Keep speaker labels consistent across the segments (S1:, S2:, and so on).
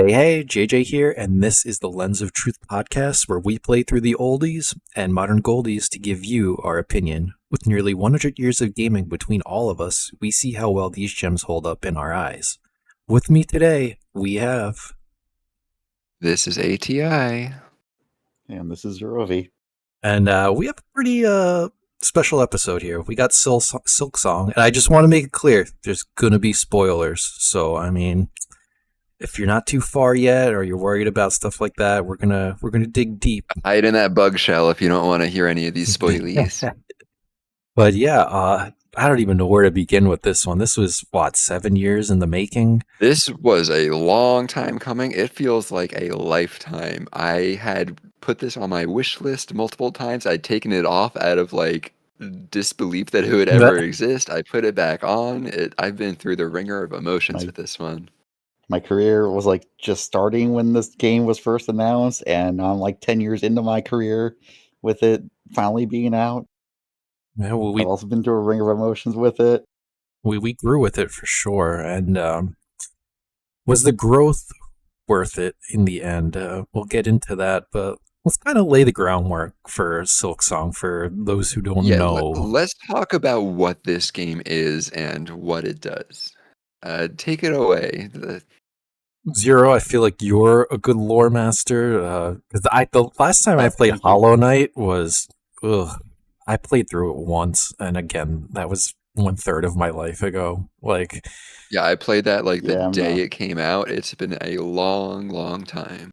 S1: Hey, JJ here, and this is the Lens of Truth podcast where we play through the oldies and modern goldies to give you our opinion. With nearly 100 years of gaming between all of us, we see how well these gems hold up in our eyes. With me today, we have...
S2: This is ATI.
S3: And this is Zerovii.
S1: And we have a pretty special episode here. We got Silksong, and I just want to make it clear, there's going to be spoilers. So, I mean... if you're not too far yet, or you're worried about stuff like that, we're gonna dig deep.
S2: Hide in that bug shell if you don't want to hear any of these spoilies.
S1: But yeah, I don't even know where to begin with this one. This was 7 years in the making.
S2: This was a long time coming. It feels like a lifetime. I had put this on my wish list multiple times. I'd taken it off out of disbelief that it would ever exist. I put it back on. I've been through the ringer of emotions with this one.
S3: My career was just starting when this game was first announced, and I'm 10 years into my career with it finally being out.
S1: Yeah, well,
S3: I've also been through a ring of emotions with it.
S1: We grew with it for sure, and was the growth worth it in the end? We'll get into that, but let's kind of lay the groundwork for Silksong for those who don't know.
S2: Let's talk about what this game is and what it does. Take it away.
S1: Zero, I feel like you're a good lore master. Because the last time I played Hollow Knight was, I played through it once, and again, that was 1/3 of my life ago.
S2: Yeah, I played that the day it came out. It's been a long, long time.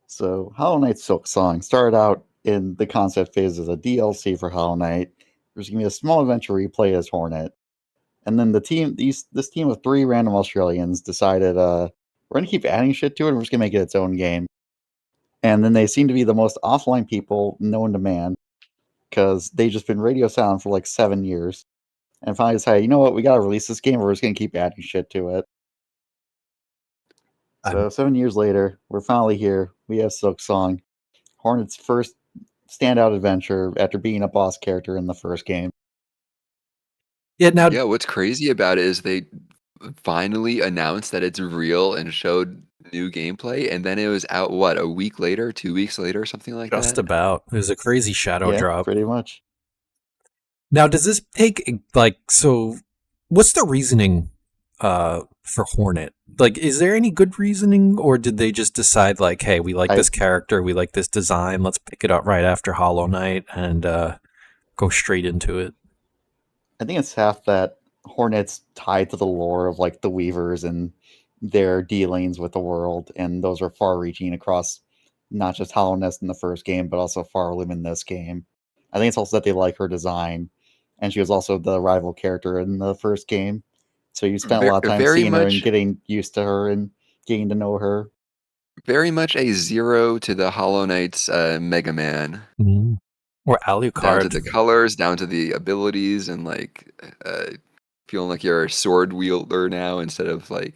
S3: So, Hollow Knight Silksong started out in the concept phase as a DLC for Hollow Knight. There's going to be a small adventure where you play as Hornet. And then this team of 3 random Australians decided, we're going to keep adding shit to it, and we're just going to make it its own game. And then they seem to be the most offline people known to man, because they've just been radio silent for 7 years. And finally decided, you know what, we got to release this game, or we're just going to keep adding shit to it. So 7 years later, we're finally here. We have Silksong, Hornet's first standout adventure after being a boss character in the first game.
S2: Yeah, what's crazy about it is they finally announced that it's real and showed new gameplay, and then it was out, a week later, 2 weeks later, something like that?
S1: Just about. It was a crazy shadow drop.
S3: Pretty much.
S1: Now, does this take, so what's the reasoning for Hornet? Is there any good reasoning, or did they just decide, hey, we like this character, we like this design, let's pick it up right after Hollow Knight and go straight into it?
S3: I think it's half that Hornet's tied to the lore of the Weavers and their dealings with the world, and those are far-reaching across not just Hollow Knight in the first game, but also Pharloom in this game. I think it's also that they like her design, and she was also the rival character in the first game, so you spent a lot of time seeing her and getting used to her and getting to know her.
S2: Very much a Zero to the Hollow Knight's Mega Man.
S1: Mm-hmm. Or Alucard.
S2: Down to the colors, down to the abilities, and feeling like you're a sword wielder now instead of I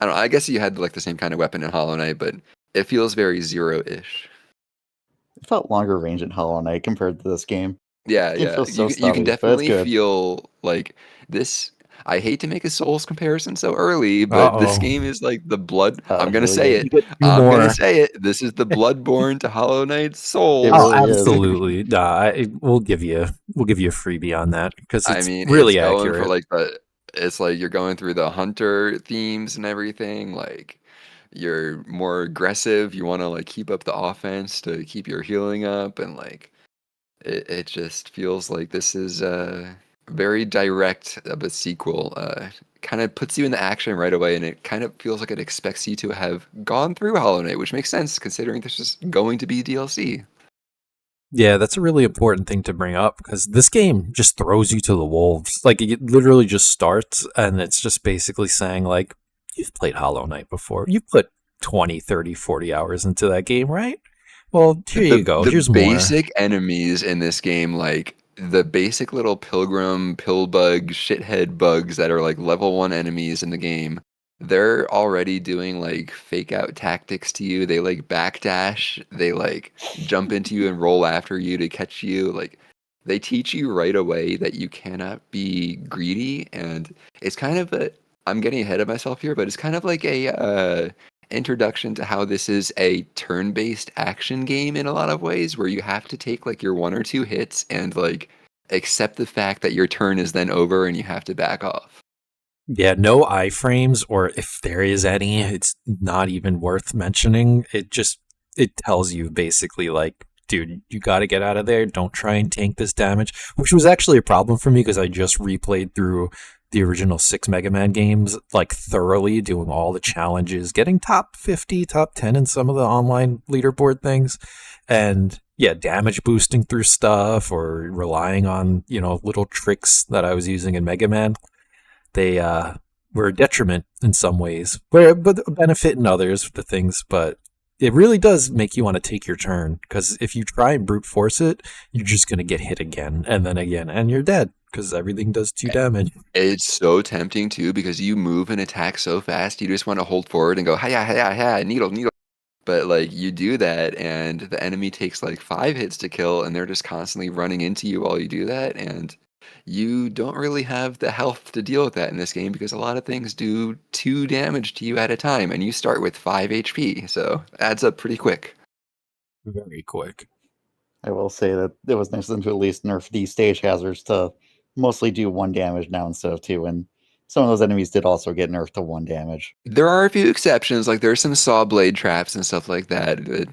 S2: don't know, I guess you had the same kind of weapon in Hollow Knight, but it feels very Zero-ish.
S3: It felt longer range in Hollow Knight compared to this game.
S2: Yeah. You can definitely feel this. I hate to make a Souls comparison so early, but this game is the blood. I'm gonna say it. I'm gonna say it. This is the Bloodborne to Hollow Knight Souls.
S1: Oh, absolutely. We'll give you a freebie on that because it's really accurate.
S2: It's you're going through the hunter themes and everything. You're more aggressive. You want to keep up the offense to keep your healing up, and it just feels like this is very direct of a sequel. Kind of puts you in the action right away, and it kind of feels like it expects you to have gone through Hollow Knight, which makes sense considering this is going to be DLC.
S1: Yeah, that's a really important thing to bring up because this game just throws you to the wolves. It literally just starts, and it's just basically saying, you've played Hollow Knight before. You've put 20, 30, 40 hours into that game, right? Well, here you go. Here's more.
S2: The basic enemies in this game, the basic little pilgrim, pillbug, shithead bugs that are level 1 enemies in the game, they're already doing fake out tactics to you. They backdash, they jump into you and roll after you to catch you. They teach you right away that you cannot be greedy, and it's kind of I'm getting ahead of myself here, but it's kind of introduction to how this is a turn-based action game in a lot of ways, where you have to take like your 1 or 2 hits and like accept the fact that your turn is then over and you have to back off.
S1: Yeah, no iframes, or if there is any, it's not even worth mentioning. It tells you basically like, dude, you got to get out of there. Don't try and tank this damage, which was actually a problem for me because I just replayed through the original 6 Mega Man games like thoroughly, doing all the challenges, getting top 50, top 10 in some of the online leaderboard things. And yeah, damage boosting through stuff or relying on, little tricks that I was using in Mega Man. They were a detriment in some ways, but a benefit in others, the things. But it really does make you want to take your turn, because if you try and brute force it, you're just going to get hit again and then again, and you're dead because everything does 2 damage.
S2: It's so tempting too, because you move and attack so fast, you just want to hold forward and go, hiya, hiya, hiya, needle. But like you do that and the enemy takes like 5 hits to kill and they're just constantly running into you while you do that, and you don't really have the health to deal with that in this game because a lot of things do 2 damage to you at a time and you start with 5 HP, so adds up pretty quick.
S1: Very quick.
S3: I will say that it was nice of them to at least nerf these stage hazards to mostly do 1 damage now instead of 2, and some of those enemies did also get nerfed to 1 damage.
S2: There are a few exceptions, like there's some saw blade traps and stuff like that.
S3: There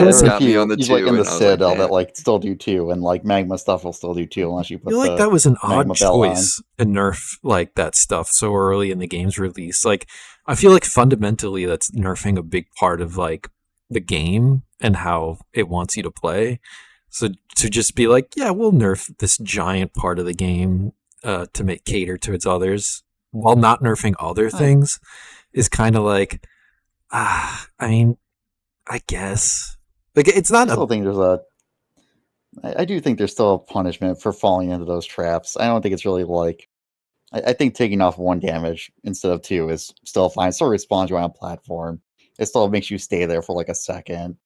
S3: were a
S2: Got me
S3: few,
S2: on the
S3: like in
S2: 2,
S3: the
S2: and I was like,
S3: Citadel that
S2: damn.
S3: like still do 2, and like magma stuff will still do 2 unless you
S1: I
S3: put
S1: feel like
S3: the
S1: that was an
S3: magma
S1: odd
S3: belt on.
S1: choice to nerf like that stuff so early in the game's release. Like, I feel like fundamentally that's nerfing a big part of like the game and how it wants you to play. So to just be like, yeah, we'll nerf this giant part of the game to make cater to its others while not nerfing other things is kind of like, I mean, I guess like it's
S3: I
S1: not
S3: still
S1: a
S3: think I do think there's still a punishment for falling into those traps. I don't think it's really like, I think taking off 1 damage instead of 2 is still fine. It still respawns you on a platform. It still makes you stay there for like a second.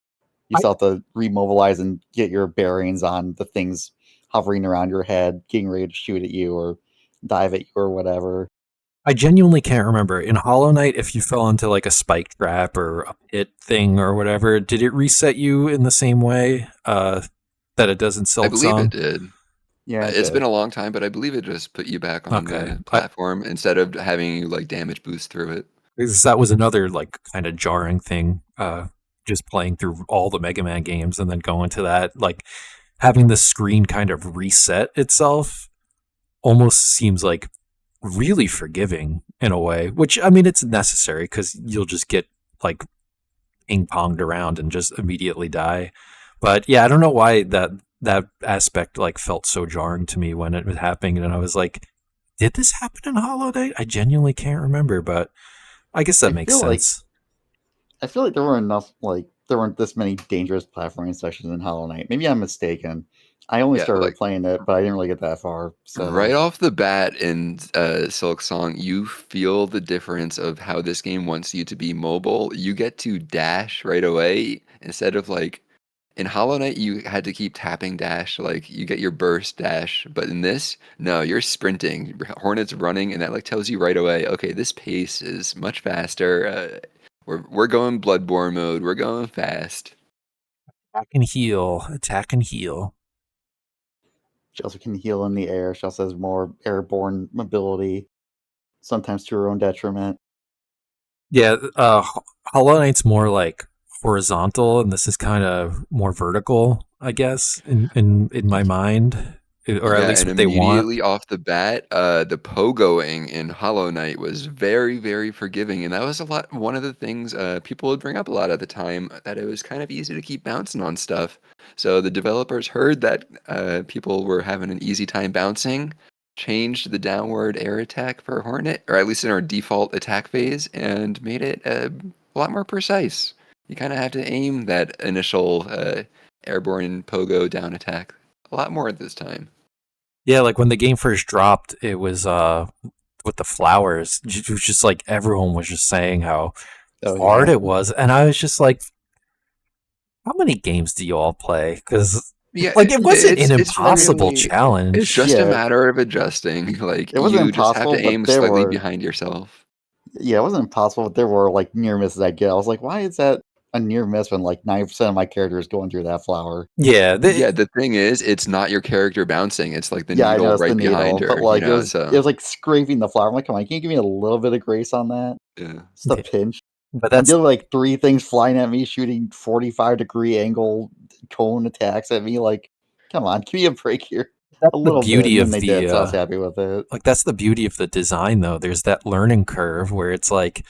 S3: You still have to remobilize and get your bearings on the things hovering around your head, getting ready to shoot at you or dive at you or whatever.
S1: I genuinely can't remember. In Hollow Knight, if you fell into like a spike trap or a pit thing or whatever, did it reset you in the same way that it does in
S2: I believe it
S1: Silksong?
S2: did.
S3: Yeah, it
S2: It's
S3: did.
S2: been a long time, but I believe it just put you back on
S1: Okay.
S2: the platform instead of having you like damage boost through it.
S1: Because that was another like kind of jarring thing. Just playing through all the Mega Man games and then going to that, like having the screen kind of reset itself almost seems like really forgiving in a way, which I mean, it's necessary because you'll just get like ping ponged around and just immediately die. But yeah, I don't know why that aspect like felt so jarring to me when it was happening, and I was like, did this happen in Hollow Knight? I genuinely can't remember, but I guess that
S3: I
S1: makes
S3: feel like
S1: sense.
S3: there weren't this many dangerous platforming sections in Hollow Knight. Maybe I'm mistaken. I only
S2: Yeah,
S3: started
S2: like
S3: playing it, but I didn't really get that far.
S2: right
S3: So
S2: off the bat in Silksong, you feel the difference of how this game wants you to be mobile. You get to dash right away instead of like in Hollow Knight, you had to keep tapping dash, like you get your burst dash. But in this, no, you're sprinting. Hornet's running, and that like tells you right away, okay, this pace is much faster. We're going Bloodborne mode. We're going fast.
S1: Attack and heal, attack and heal.
S3: she also can heal in the air. She also has more airborne mobility, sometimes to her own detriment.
S1: Yeah, Hollow Knight's more like horizontal, and this is kind of more vertical, I guess, in my mind, or at
S2: Yeah,
S1: least
S2: and
S1: what they want.
S2: immediately off the bat, the pogoing in Hollow Knight was very, very forgiving, and that was one of the things people would bring up a lot at the time, that it was kind of easy to keep bouncing on stuff. So the developers heard that people were having an easy time bouncing, changed the downward air attack for Hornet, or at least in our default attack phase, and made it a lot more precise. You kind of have to aim that initial airborne pogo down attack a lot more this time.
S1: Yeah, like when the game first dropped, it was with the flowers. It was just like everyone was just saying how hard
S3: Yeah.
S1: it was, and I was just like, how many games do you all play? Because
S2: Yeah,
S1: like it wasn't an
S2: it's
S1: impossible
S2: really it's
S1: challenge.
S2: just a
S3: Yeah,
S2: matter of adjusting. Like
S3: it wasn't
S2: you just have
S3: impossible,
S2: to
S3: but
S2: aim slightly behind yourself.
S3: Yeah, it wasn't impossible, but there were like near misses I get. I was like, why is that a near miss when like 90% of my character is going through that flower?
S1: Yeah,
S2: Yeah, the thing is, it's not your character bouncing. It's like the
S3: Yeah, I know
S2: needle
S3: it's the
S2: right behind
S3: needle, but
S2: her,
S3: like it
S2: so
S3: was like scraping the flower. I'm like, come on, can you give me a little bit of grace on that?
S2: yeah.
S3: Just a pinch.
S1: but
S3: I'm
S1: that's
S3: dealing with like 3 things flying at me, shooting 45-degree angle cone attacks at me. Like, come on, give me a break here. A
S1: the
S3: little bit.
S1: beauty
S3: And then
S1: of
S3: they
S1: the
S3: did, so I was happy with it.
S1: like that's the beauty of the design though. There's that learning curve where it's like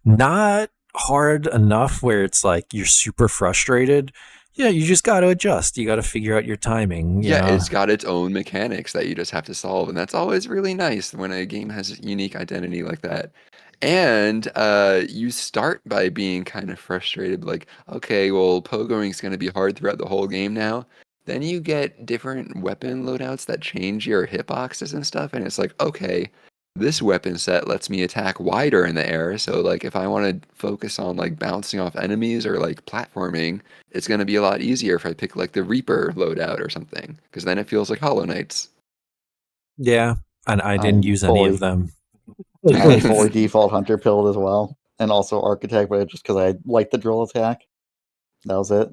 S1: not hard enough where it's like you're super frustrated. Yeah, you just got to adjust. You got to figure out your timing, you
S2: Yeah,
S1: know.
S2: it's got its own mechanics that you just have to solve, and that's always really nice when a game has a unique identity like that. And you start by being kind of frustrated, like, okay, well, pogoing's going to be hard throughout the whole game now. Then you get different weapon loadouts that change your hitboxes and stuff, and it's like, okay, this weapon set lets me attack wider in the air. So, like, if I want to focus on like bouncing off enemies or like platforming, it's going to be a lot easier if I pick like the Reaper loadout or something, because then it feels like Hollow Knights.
S1: Yeah, and I didn't
S3: I'm
S1: use any of
S3: fully,
S1: them.
S3: I'm fully default hunter pilled as well, and also architect, but just because I like the drill attack. That was it.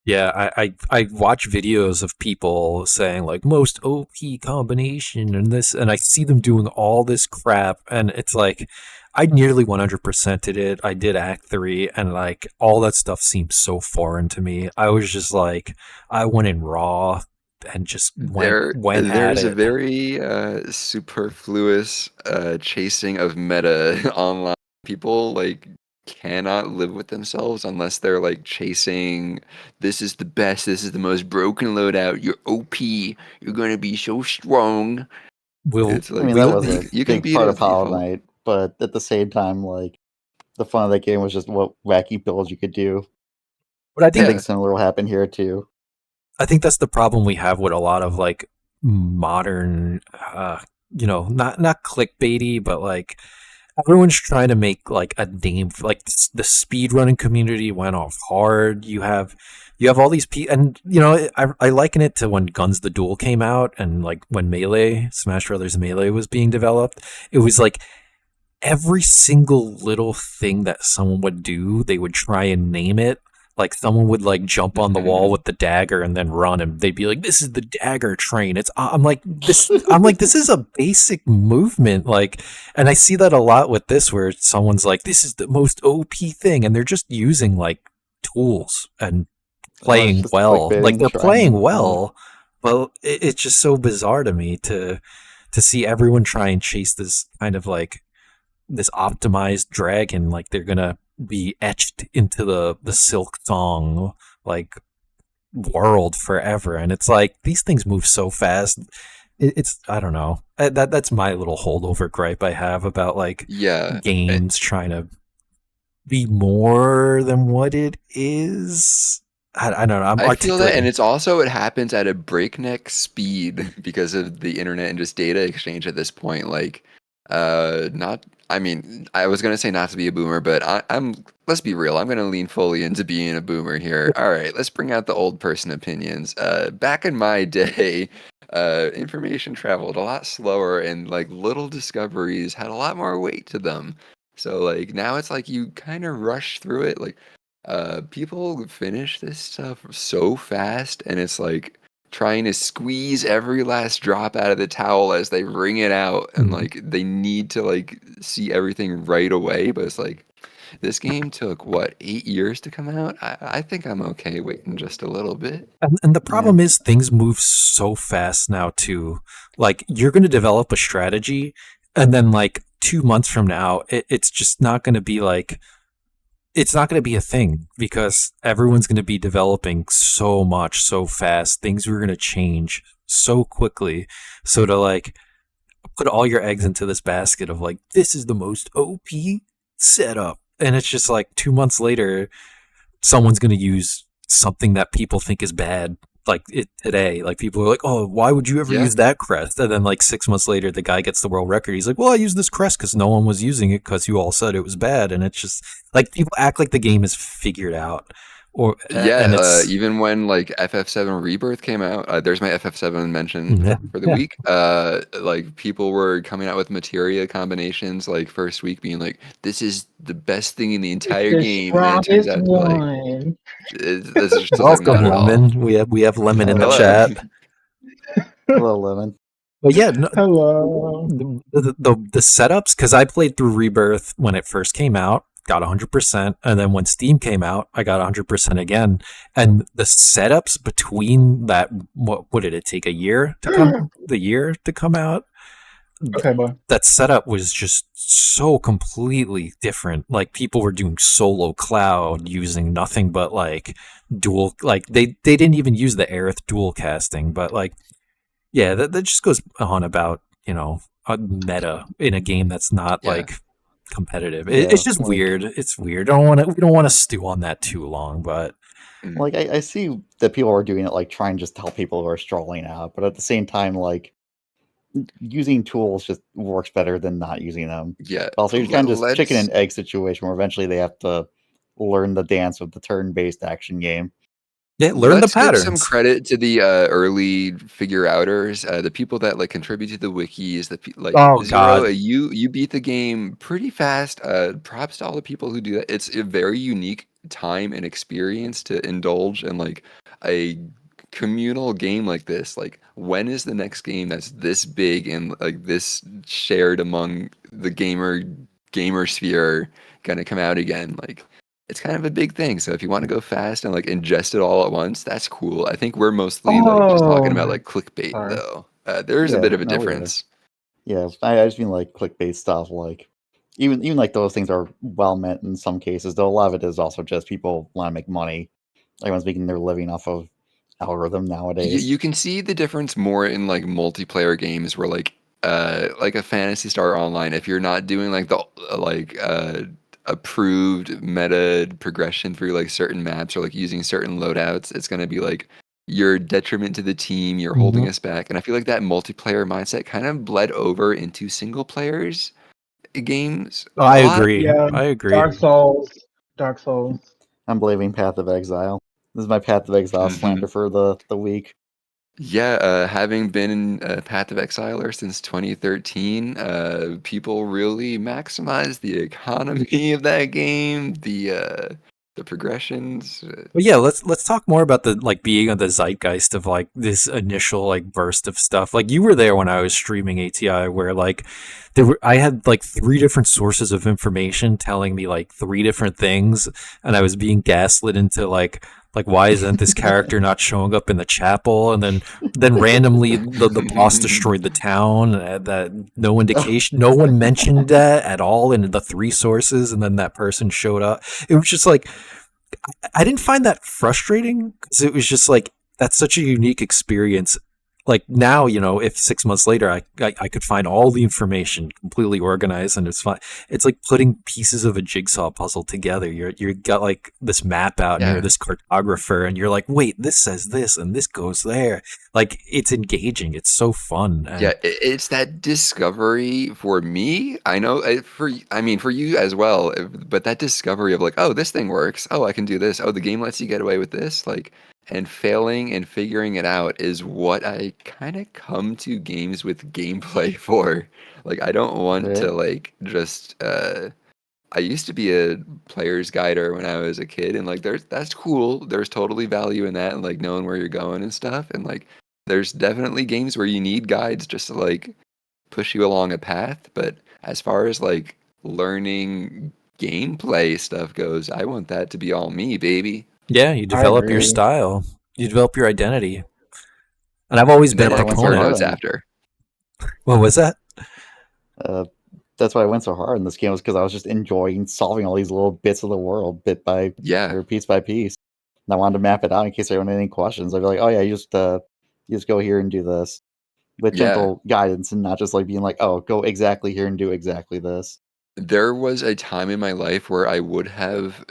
S1: Yeah, I watch videos of people saying like most OP combination and this, and I see them doing all this crap, and it's like I nearly 100%ed it. I did Act 3, and like all that stuff seems so foreign to me. I was just like, I went in raw and just went at
S2: There's a
S1: it.
S2: very superfluous chasing of meta online. People like cannot live with themselves unless they're like chasing, this is the best, this is the most broken loadout, you're OP, you're gonna be so strong.
S1: Will
S2: It's
S3: I
S2: like
S3: mean, that
S1: we?
S3: was a
S2: you can
S3: big
S2: beat it
S3: part of
S2: with
S3: Hollow
S2: default.
S3: Knight, but at the same time, like the fun of that game was just what wacky builds you could do.
S1: But I think
S3: Something
S2: Yeah.
S3: similar will happen here too.
S1: I think that's the problem we have with a lot of like modern, not clickbaity, but like everyone's trying to make like a name for like the speedrunning community went off hard. You have all these people, and I liken it to when Guns the Duel came out, and like when Melee, Smash Brothers Melee was being developed. It was like every single little thing that someone would do, they would try and name it. Like someone would like jump on the wall with the dagger and then run, and they'd be like, "This is the dagger train." I'm like this. I'm like, this is a basic movement. Like, and I see that a lot with this, where someone's like, "This is the most OP thing," and they're just using like tools and
S3: It's
S1: playing
S3: just
S1: well. Like
S3: clickbaiting,
S1: they're
S3: trying.
S1: playing well, but it's just so bizarre to me to see everyone try and chase this kind of like this optimized dragon, like they're gonna be etched into the Silksong like world forever. And it's like these things move so fast. It's I don't know. That's my little holdover gripe I have about like
S2: Yeah.
S1: games trying to be more than what it is. I don't know. I'm
S2: I feel that, and
S1: articulating.
S2: it's also, it happens at a breakneck speed because of the internet and just data exchange at this point. Like, not. I mean, I was gonna say not to be a boomer, but I'm. Let's be real. I'm gonna lean fully into being a boomer here. All right, let's bring out the old person opinions. Back in my day, information traveled a lot slower, and like little discoveries had a lot more weight to them. So like now it's like you kind of rush through it. Like people finish this stuff so fast, and it's like trying to squeeze every last drop out of the towel as they wring it out, and like they need to like see everything right away. But it's like this game took what, 8 years to come out. I think I'm okay waiting just a little bit.
S1: And the
S3: Yeah.
S1: problem is things move so fast now too. Like you're going to develop a strategy, and then like 2 months from now, it's just not going to be like it's not going to be a thing because everyone's going to be developing so much so fast. Things are going to change so quickly. So to like put all your eggs into this basket of like this is the most OP setup, and it's just like 2 months later someone's going to use something that people think is bad like it today. Like people are like, oh, why would you ever
S2: Yeah.
S1: use that crest? And then like 6 months later the guy gets the world record. He's like, well, I used this crest because no one was using it because you all said it was bad. And it's just like people act like the game is figured out, or
S2: Yeah,
S1: and it's
S2: even when like FF7 Rebirth came out, there's my FF7 mention
S1: yeah,
S2: for the
S1: yeah.
S2: week. Like people were coming out with materia combinations like first week being like, this is the best thing in the entire
S4: The
S2: game, and then it turns
S4: strongest
S2: out to like
S4: one.
S2: this is just like
S1: Welcome,
S2: not at all.
S1: Lemon. We have Lemon in the
S2: Hello.
S1: chat.
S3: Hello, Lemon.
S1: But yeah, no,
S4: Hello.
S1: the setups, because I played through Rebirth when it first came out, got 100%, and then when Steam came out, I got 100% again. And the setups between that, what did it take, a year to come? The year to come out?
S4: Okay, boy.
S1: That setup was just so completely different. Like people were doing solo cloud using nothing but like dual, like they didn't even use the Aerith dual casting, but like yeah, that just goes on about, a meta in a game that's not
S2: Yeah.
S1: like competitive.
S3: Yeah,
S1: It's just
S3: like-
S1: weird. It's weird. We don't want to stew on that too long, but
S3: Like I see that people are doing it, like trying to just tell people who are strolling out, but at the same time, like using tools just works better than not using them.
S2: Yeah.
S3: Also, you're kind of just chicken
S2: Let's
S3: and egg situation where eventually they have to learn the dance of the turn-based action game.
S1: yeah, learn the
S2: Let's give some
S1: patterns.
S2: credit to the early figure outers, the people that like contribute to the wikis. Like
S1: Oh
S2: Zero,
S1: God,
S2: you beat the game pretty fast. Props to all the people who do that. It's a very unique time and experience to indulge in like a communal game like this. Like, when is the next game that's this big and like this shared among the gamer sphere gonna come out again? Like, it's kind of a big thing. So if you want to go fast and like ingest it all at once, that's cool. I think we're mostly like just talking about like clickbait
S4: Sorry.
S2: though. There's a
S3: Yeah,
S2: bit of a
S3: no, we are.
S2: difference.
S3: Yeah, I just mean like clickbait stuff. Like even like those things are well meant in some cases, though a lot of it is also just people want to make money. Everyone's making their living off of algorithm nowadays.
S2: You can see the difference more in like multiplayer games where like a Fantasy Star Online, if you're not doing like the approved meta progression through like certain maps or like using certain loadouts, it's gonna be like your detriment to the team, you're holding us back. And I feel like that multiplayer mindset kind of bled over into single players games.
S1: I
S2: A lot.
S1: agree.
S4: Yeah,
S1: I agree.
S4: Dark Souls. Dark Souls.
S3: I'm blaming Path of Exile. This is my Path of Exile
S2: Mhm.
S3: slander for the week.
S2: Yeah, having been a Path of Exiler since 2013, people really maximize the economy of that game, the progressions.
S1: But yeah, let's talk more about the like being on the zeitgeist of like this initial like burst of stuff. Like you were there when I was streaming ATI, where like I had like 3 different sources of information telling me like 3 different things, and I was being gaslit into like why isn't this character not showing up in the chapel? And then randomly the boss destroyed the town. That no indication, no one mentioned that at all in the 3 sources, and then that person showed up. It was just like. I didn't find that frustrating because it was just like that's such a unique experience. Like now, if 6 months later I could find all the information completely organized and it's fine. It's like putting pieces of a jigsaw puzzle together. You got like this map out and
S2: Yeah.
S1: you're this cartographer and you're like, wait, this says this and this goes there. Like it's engaging. It's so fun. And
S2: Yeah, it's that discovery for me. I know I mean for you as well, but that discovery of like, oh, this thing works. Oh, I can do this. Oh, the game lets you get away with this. Like, and failing and figuring it out is what I kind of come to games with gameplay for. Like, I don't want to
S3: Right.
S2: like just I used to be a player's guider when I was a kid, and like that's cool. There's totally value in that, and like knowing where you're going and stuff. And like there's definitely games where you need guides just to like push you along a path. But as far as like learning gameplay stuff goes, I want that to be all me, baby.
S1: yeah, you
S4: I
S1: develop your
S4: agree.
S1: style. You develop your identity. And I've always
S2: And
S1: been
S2: then
S1: a
S3: That's why I went so
S2: explore
S3: hard
S1: proponent.
S2: notes
S3: on it.
S2: after.
S1: What was that?
S3: That's why I went so hard in this game, was because I was just enjoying solving all these little bits of the world bit by
S2: Yeah,
S3: or piece by piece. And I wanted to map it out in case anyone had any questions. I'd be like, oh yeah, you just go here and do this with
S2: yeah.
S3: gentle guidance and not just like being like, oh, go exactly here and do exactly this.
S2: There was a time in my life where I would have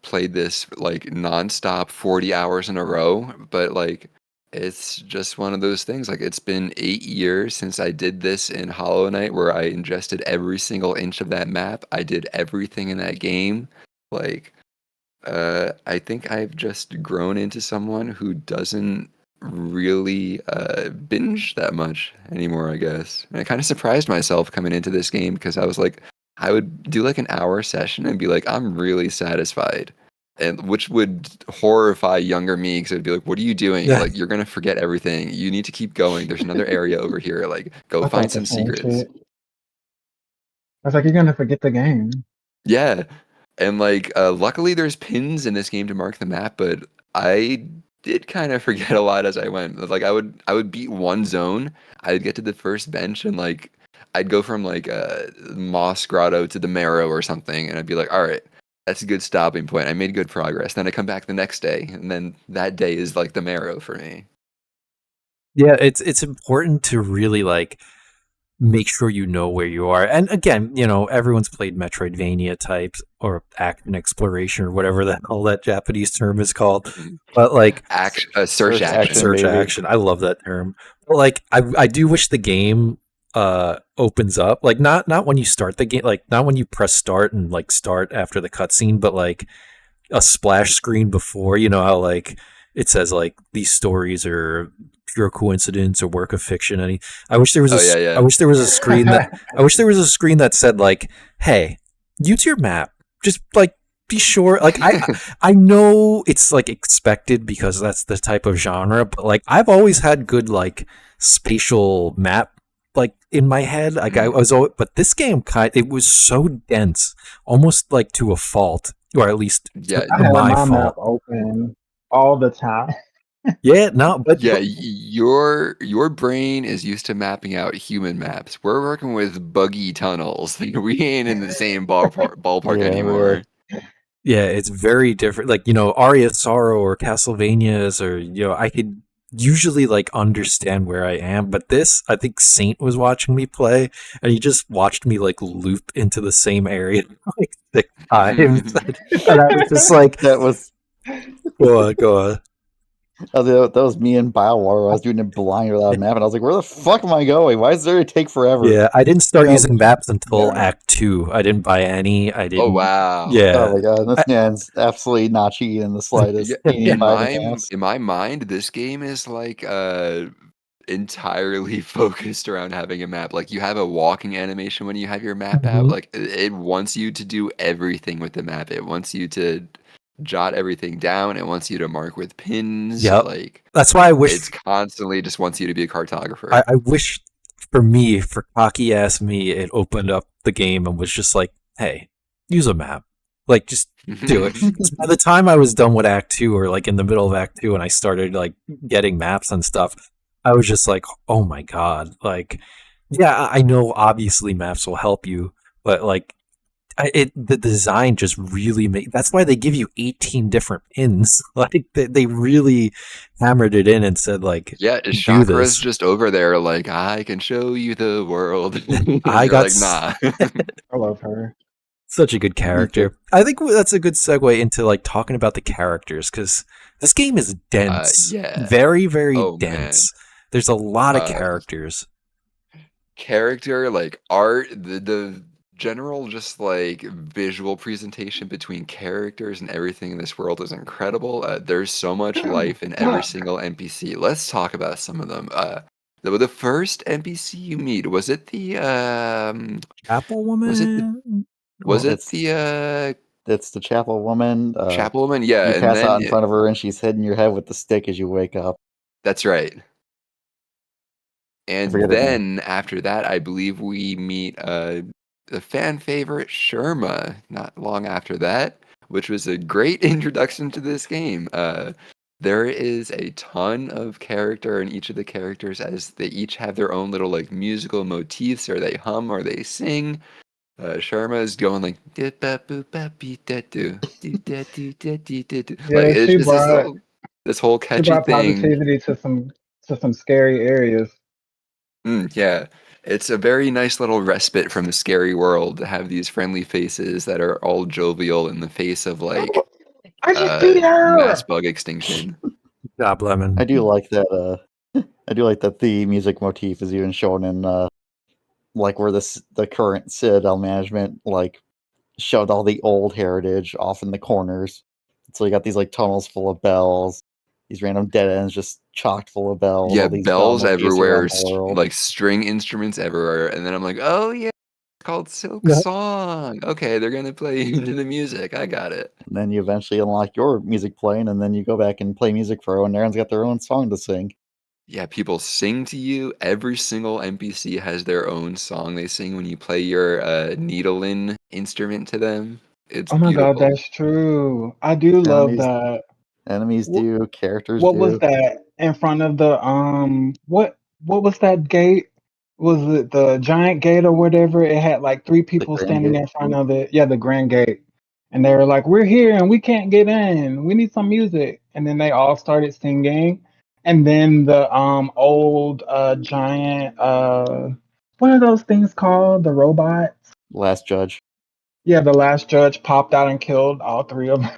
S2: played this like nonstop 40 hours in a row, but like it's just one of those things. Like it's been 8 years since I did this in Hollow Knight where I ingested every single inch of that map. I did everything in that game. Like I think I've just grown into someone who doesn't really binge that much anymore, I guess. And I kind of surprised myself coming into this game because I was like, I would do like an hour session and be like, I'm really satisfied. And which would horrify younger me because I'd be like, what are you doing?
S1: Yeah.
S2: Like, you're going to forget everything. You need to keep going. There's another area over here. Like, go
S4: I
S2: find
S4: thought the
S2: some
S4: same
S2: secrets.
S4: shit. I was like, you're gonna forget the game.
S2: Yeah. And like luckily there's pins in this game to mark the map, but I did kind of forget a lot as I went. Like I would beat one zone, I'd get to the first bench and like I'd go from like Moss Grotto to the Marrow or something and I'd be like, "All right, that's a good stopping point. I made good progress." Then I come back the next day and then that day is like the Marrow for me.
S1: Yeah, it's important to really like make sure you know where you are. And again, everyone's played Metroidvania types or action exploration or whatever the hell that Japanese term is called.
S2: Mhm.
S1: But like
S2: Search
S3: Search
S2: action.
S3: action.
S1: search
S3: baby.
S1: action, I love that term. But like I do wish the game opens up like not when you start the game, like not when you press start and like start after the cutscene, but like a splash screen before, how like it says like these stories are pure coincidence or work of fiction. I wish there was
S2: Oh yeah, yeah.
S1: I wish there was a screen that I wish there was a screen that said like, hey, use your map. Just like be sure. Like I know it's like expected because that's the type of genre, but like I've always had good like spatial map like in my head. Like I was always, but this game it was so dense, almost like to a fault, or at least
S2: Yeah,
S1: to
S4: I had
S1: my
S4: my
S1: fault.
S4: map open all the time.
S1: Yeah, no, but
S2: yeah, your brain is used to mapping out human maps. We're working with buggy tunnels. We ain't in the same ballpark
S3: Yeah,
S2: anymore.
S1: yeah, it's very different. Like, Aria of Sorrow or Castlevanias or, I could usually like understand where I am, but this, I think Saint was watching me play and he just watched me like loop into the same area like 6 times. And I was just like,
S3: That was
S1: go on.
S3: that was me in Biowar. I was doing it blind without a map, and I was like, "Where the fuck am I going? Why does it take forever?"
S1: Yeah, I didn't start
S3: Yeah.
S1: using maps until
S3: Yeah.
S1: Act 2. I didn't buy any. I didn't.
S2: Oh wow.
S1: Yeah.
S3: Oh my god, this man's absolutely not cheating in the slightest.
S2: Yeah,
S3: He ain't buying maps.
S2: in my mind, this game is like entirely focused around having a map. Like you have a walking animation when you have your map out.
S1: Mhm.
S2: Like it wants you to do everything with the map. It wants you to jot everything down. It wants you to mark with pins.
S1: Yep.
S2: Like
S1: That's why I wish
S2: it's constantly just wants you to be a cartographer.
S1: I wish for cocky ass me, it opened up the game and was just like, hey, use a map. Like, just do it. 'Cause by the time I was done with Act 2 or like in the middle of Act 2 and I started like getting maps and stuff, I was just like, oh my God. Like, yeah, I know obviously maps will help you, but like, the design just really that's why they give you 18 different pins. Like they really hammered it in and said like,
S2: Yeah,
S1: do
S2: Chakra's
S1: this.
S2: just over there like, I can show you the world. And
S1: I
S2: you're
S1: got
S2: like, nah.
S4: I love her.
S1: such a good character. I think that's a good segue into like talking about the characters because this game is dense,
S2: Yeah.
S1: very, very
S2: Oh,
S1: dense. There's a lot of
S2: Uh,
S1: characters.
S2: Character, like art, the general just like visual presentation between characters and everything in this world is incredible. There's so much life in every single NPC. Let's talk about some of them. The first NPC you meet, was it the
S1: Apple
S2: was it
S1: Woman.
S2: was
S1: Or-
S2: it the
S3: It's the chapel woman.
S2: chapel woman? Yeah,
S3: You
S2: and
S3: pass out
S2: then
S3: in front of her, and she's hitting your head with the stick as you wake up.
S2: that's right.
S3: I
S2: And
S3: forget her name.
S2: then after that, I believe we meet the fan favorite Sherma not long after that, which was a great introduction to this game. There is a ton of character in each of the characters as they each have their own little like musical motifs, or they hum or they sing. Sharma is going like like
S4: Yeah,
S2: it's just this whole
S4: she
S2: catchy
S4: brought
S2: thing.
S4: positivity to some scary areas.
S2: Yeah, it's a very nice little respite from the scary world to have these friendly faces that are all jovial in the face of like
S4: I just beat
S2: mass
S4: her.
S2: bug extinction.
S1: Job Lemon.
S3: I do like that. I do like that the music motif is even shown in like where the current Citadel management like showed all the old heritage off in the corners. So you got these like tunnels full of bells, these random dead ends just chocked full of bells,
S2: Yeah,
S3: all these
S2: bells
S3: bell locations
S2: everywhere,
S3: around the world.
S2: like string instruments everywhere, and then I'm like, oh yeah, it's called Silksong. Okay, they're gonna play into the music. I got it.
S3: And then you eventually unlock your music playing, and then you go back and play music for everyone. Everyone's got their own song to sing.
S2: Yeah, people sing to you. Every single NPC has their own song they sing when you play your needle-in instrument to them. It's
S4: Oh my god,
S2: beautiful.
S4: that's true. I do love
S3: Enemies,
S4: that.
S3: enemies
S4: What,
S3: do, characters
S4: what was
S3: do.
S4: that in front of the what was that gate? Was it the giant gate or whatever? It had like three
S3: The
S4: people
S3: Grand
S4: standing
S3: Gate.
S4: in front of it. Yeah, the Grand Gate. And they were like, "We're here and we can't get in. We need some music." And then they all started singing. And then the old giant what are those things called? The robots?
S3: Last Judge.
S4: Yeah, the last judge popped out and killed all three of them.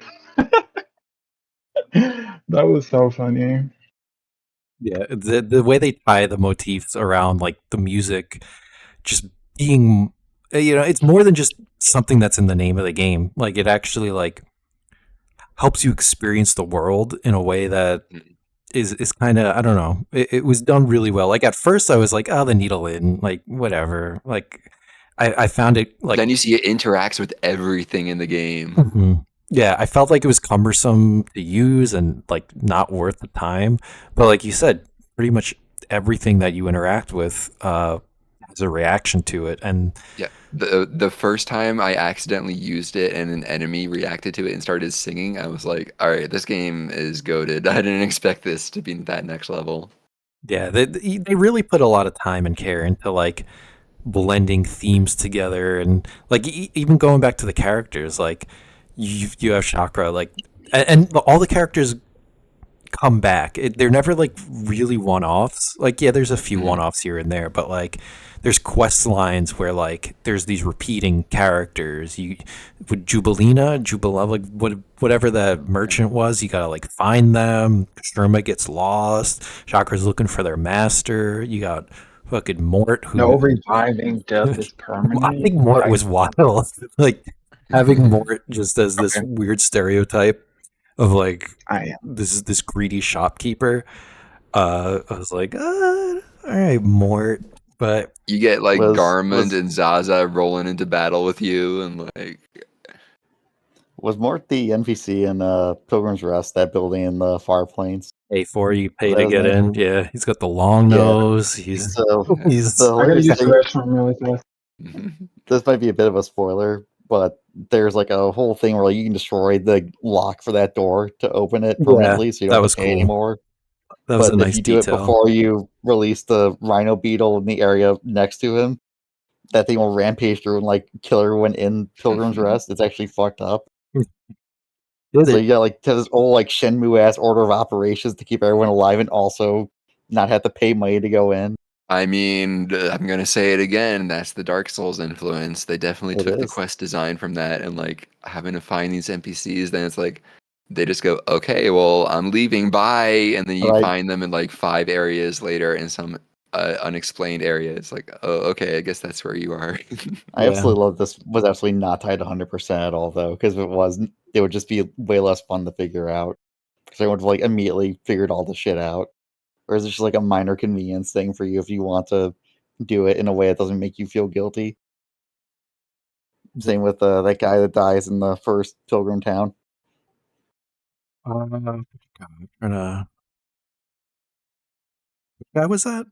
S4: That was so funny.
S1: Yeah, the way they tie the motifs around like the music just being it's more than just something that's in the name of the game. Like it actually like helps you experience the world in a way that
S2: Mm.
S1: is kind of I don't know. It was done really well. Like at first I was like, oh, the needle in, like whatever. Like I found it like
S2: Then you see it interacts with everything in the game.
S1: mhm. Yeah, I felt like it was cumbersome to use and like not worth the time. But like you said, pretty much everything that you interact with has a reaction to it. And
S2: Yeah, the first time I accidentally used it and an enemy reacted to it and started singing, I was like, all right, this game is goated. I didn't expect this to be that next level.
S1: yeah, they really put a lot of time and care into like blending themes together and like even going back to the characters. Like you have Chakra, like and all the characters come back. They're never like really one-offs. Like yeah, there's a few
S2: Mhm.
S1: one-offs here and there, but like there's quest lines where like there's these repeating characters. You with Jubilina, like whatever the merchant was, you gotta like find them. Sherma gets lost. Chakra's looking for their master. You got fucking Mort
S4: No
S1: who
S4: reviving death is
S1: I
S4: permanent.
S1: think Mort
S4: Like,
S1: was wild. Like having Mort just as this
S4: okay,
S1: weird stereotype of like
S4: I am.
S1: this greedy shopkeeper. I was like, all right, Mort, but
S2: You get like
S3: Was
S2: Garmund
S3: was
S2: and Zaza rolling into battle with you, and like,
S3: was Mort the NPC in Pilgrim's Rest, that building in the Far Plains?
S1: A4 you
S3: Was
S1: pay
S3: that
S1: to
S3: his
S1: get
S3: name?
S1: in. Yeah, he's got the long
S3: Yeah.
S1: nose. He's
S3: So the
S1: he's
S4: I gotta
S3: hilarious
S4: use the
S3: thing,
S4: restroom really fast.
S3: this might be a bit of a spoiler, but there's like a whole thing where like, you can destroy the lock for that door to open it
S1: yeah,
S3: permanently, so you don't
S1: that
S3: have
S1: was
S3: to pay
S1: cool.
S3: anymore.
S1: That was a
S3: But if
S1: nice
S3: you do it
S1: detail.
S3: before you release the rhino beetle in the area next to him, that thing will rampage through and like kill everyone in Pilgrim's Rest. It's actually fucked up.
S1: Did
S3: So
S1: it?
S3: you got like this old like Shenmue ass order of operations to keep everyone alive and also not have to pay money to go in.
S2: I mean, I'm gonna say it again. That's the Dark Souls influence. They definitely
S3: It
S2: took the
S3: is.
S2: quest design from that, and like having to find these NPCs. Then it's like they just go, okay, well, I'm leaving, bye, and then you
S3: Right.
S2: find them in like 5 areas later in some unexplained area. It's like, oh, okay, I guess that's where you are.
S3: I
S1: Yeah.
S3: absolutely love this. Was absolutely not tied 100% at all though, because if it was, it would just be way less fun to figure out. Because I would have like immediately figured all the shit out. Or is it just like a minor convenience thing for you if you want to do it in a way that doesn't make you feel guilty? Same with that guy that dies in the first Pilgrim Town.
S1: God, I'm trying to. What guy was that?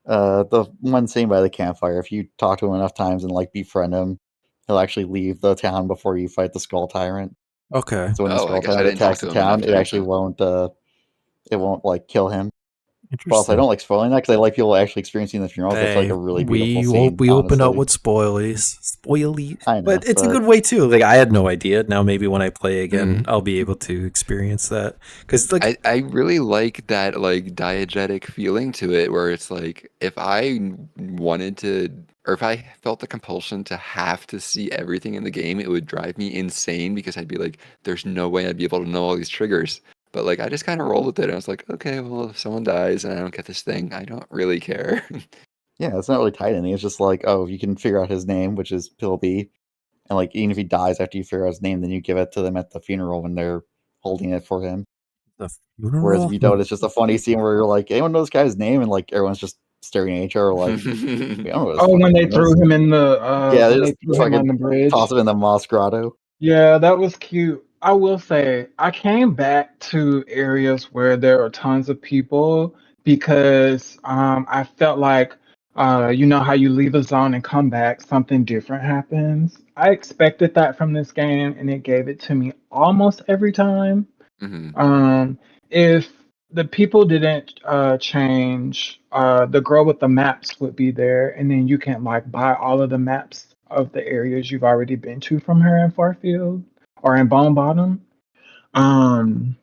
S3: The one sitting by the campfire, if you talk to him enough times and like befriend him, he'll actually leave the town before you fight the Skull Tyrant.
S1: Okay,
S3: So when the
S2: Oh, I
S3: Skull
S2: guess I
S3: Tyrant
S2: didn't talk
S3: attacks
S2: to
S3: the
S2: him enough
S3: town, it
S2: times
S3: actually
S2: then.
S3: won't like kill him. But also, I
S1: interesting.
S3: don't like spoiling that because I like people actually experiencing the funeral. It's like
S1: Hey,
S3: a really beautiful
S1: we
S3: scene,
S1: open up
S3: honestly.
S1: with spoilies,
S3: I know,
S1: but it's a
S3: but
S1: good way too. Like I had no idea. Now maybe when I play again,
S2: Mm.
S1: I'll be able to experience that because like
S2: I really like that like diegetic feeling to it where it's like if I wanted to or if I felt the compulsion to have to see everything in the game, it would drive me insane because I'd be like, there's no way I'd be able to know all these triggers. But like I just kind of rolled with it and I was like, okay, well if someone dies and I don't get this thing, I don't really care.
S3: yeah, it's not really tied to anything. It's just like, oh, you can figure out his name, which is Pill B, And like even if he dies after you figure out his name, then you give it to them at the funeral when they're holding it for him.
S1: The
S3: Whereas if
S1: funeral?
S3: you don't, it's just a funny scene where you're like, anyone know this guy's name? And like everyone's just staring at each other like, we don't know what his
S4: Oh, when
S3: fucking
S4: they
S3: name
S4: threw
S3: is.
S4: him in the
S3: Yeah, they
S4: when they
S3: just
S4: threw him on
S3: fucking
S4: the bridge.
S3: toss him in the Moss Grotto.
S4: Yeah, that was cute. I will say, I came back to areas where there are tons of people because I felt like, you know how you leave a zone and come back, something different happens. I expected that from this game, and it gave it to me almost every time.
S2: Hmm.
S4: If the people didn't change, the girl with the maps would be there, and then you can like buy all of the maps of the areas you've already been to from her in Farfield or in Bone Bottom. Um,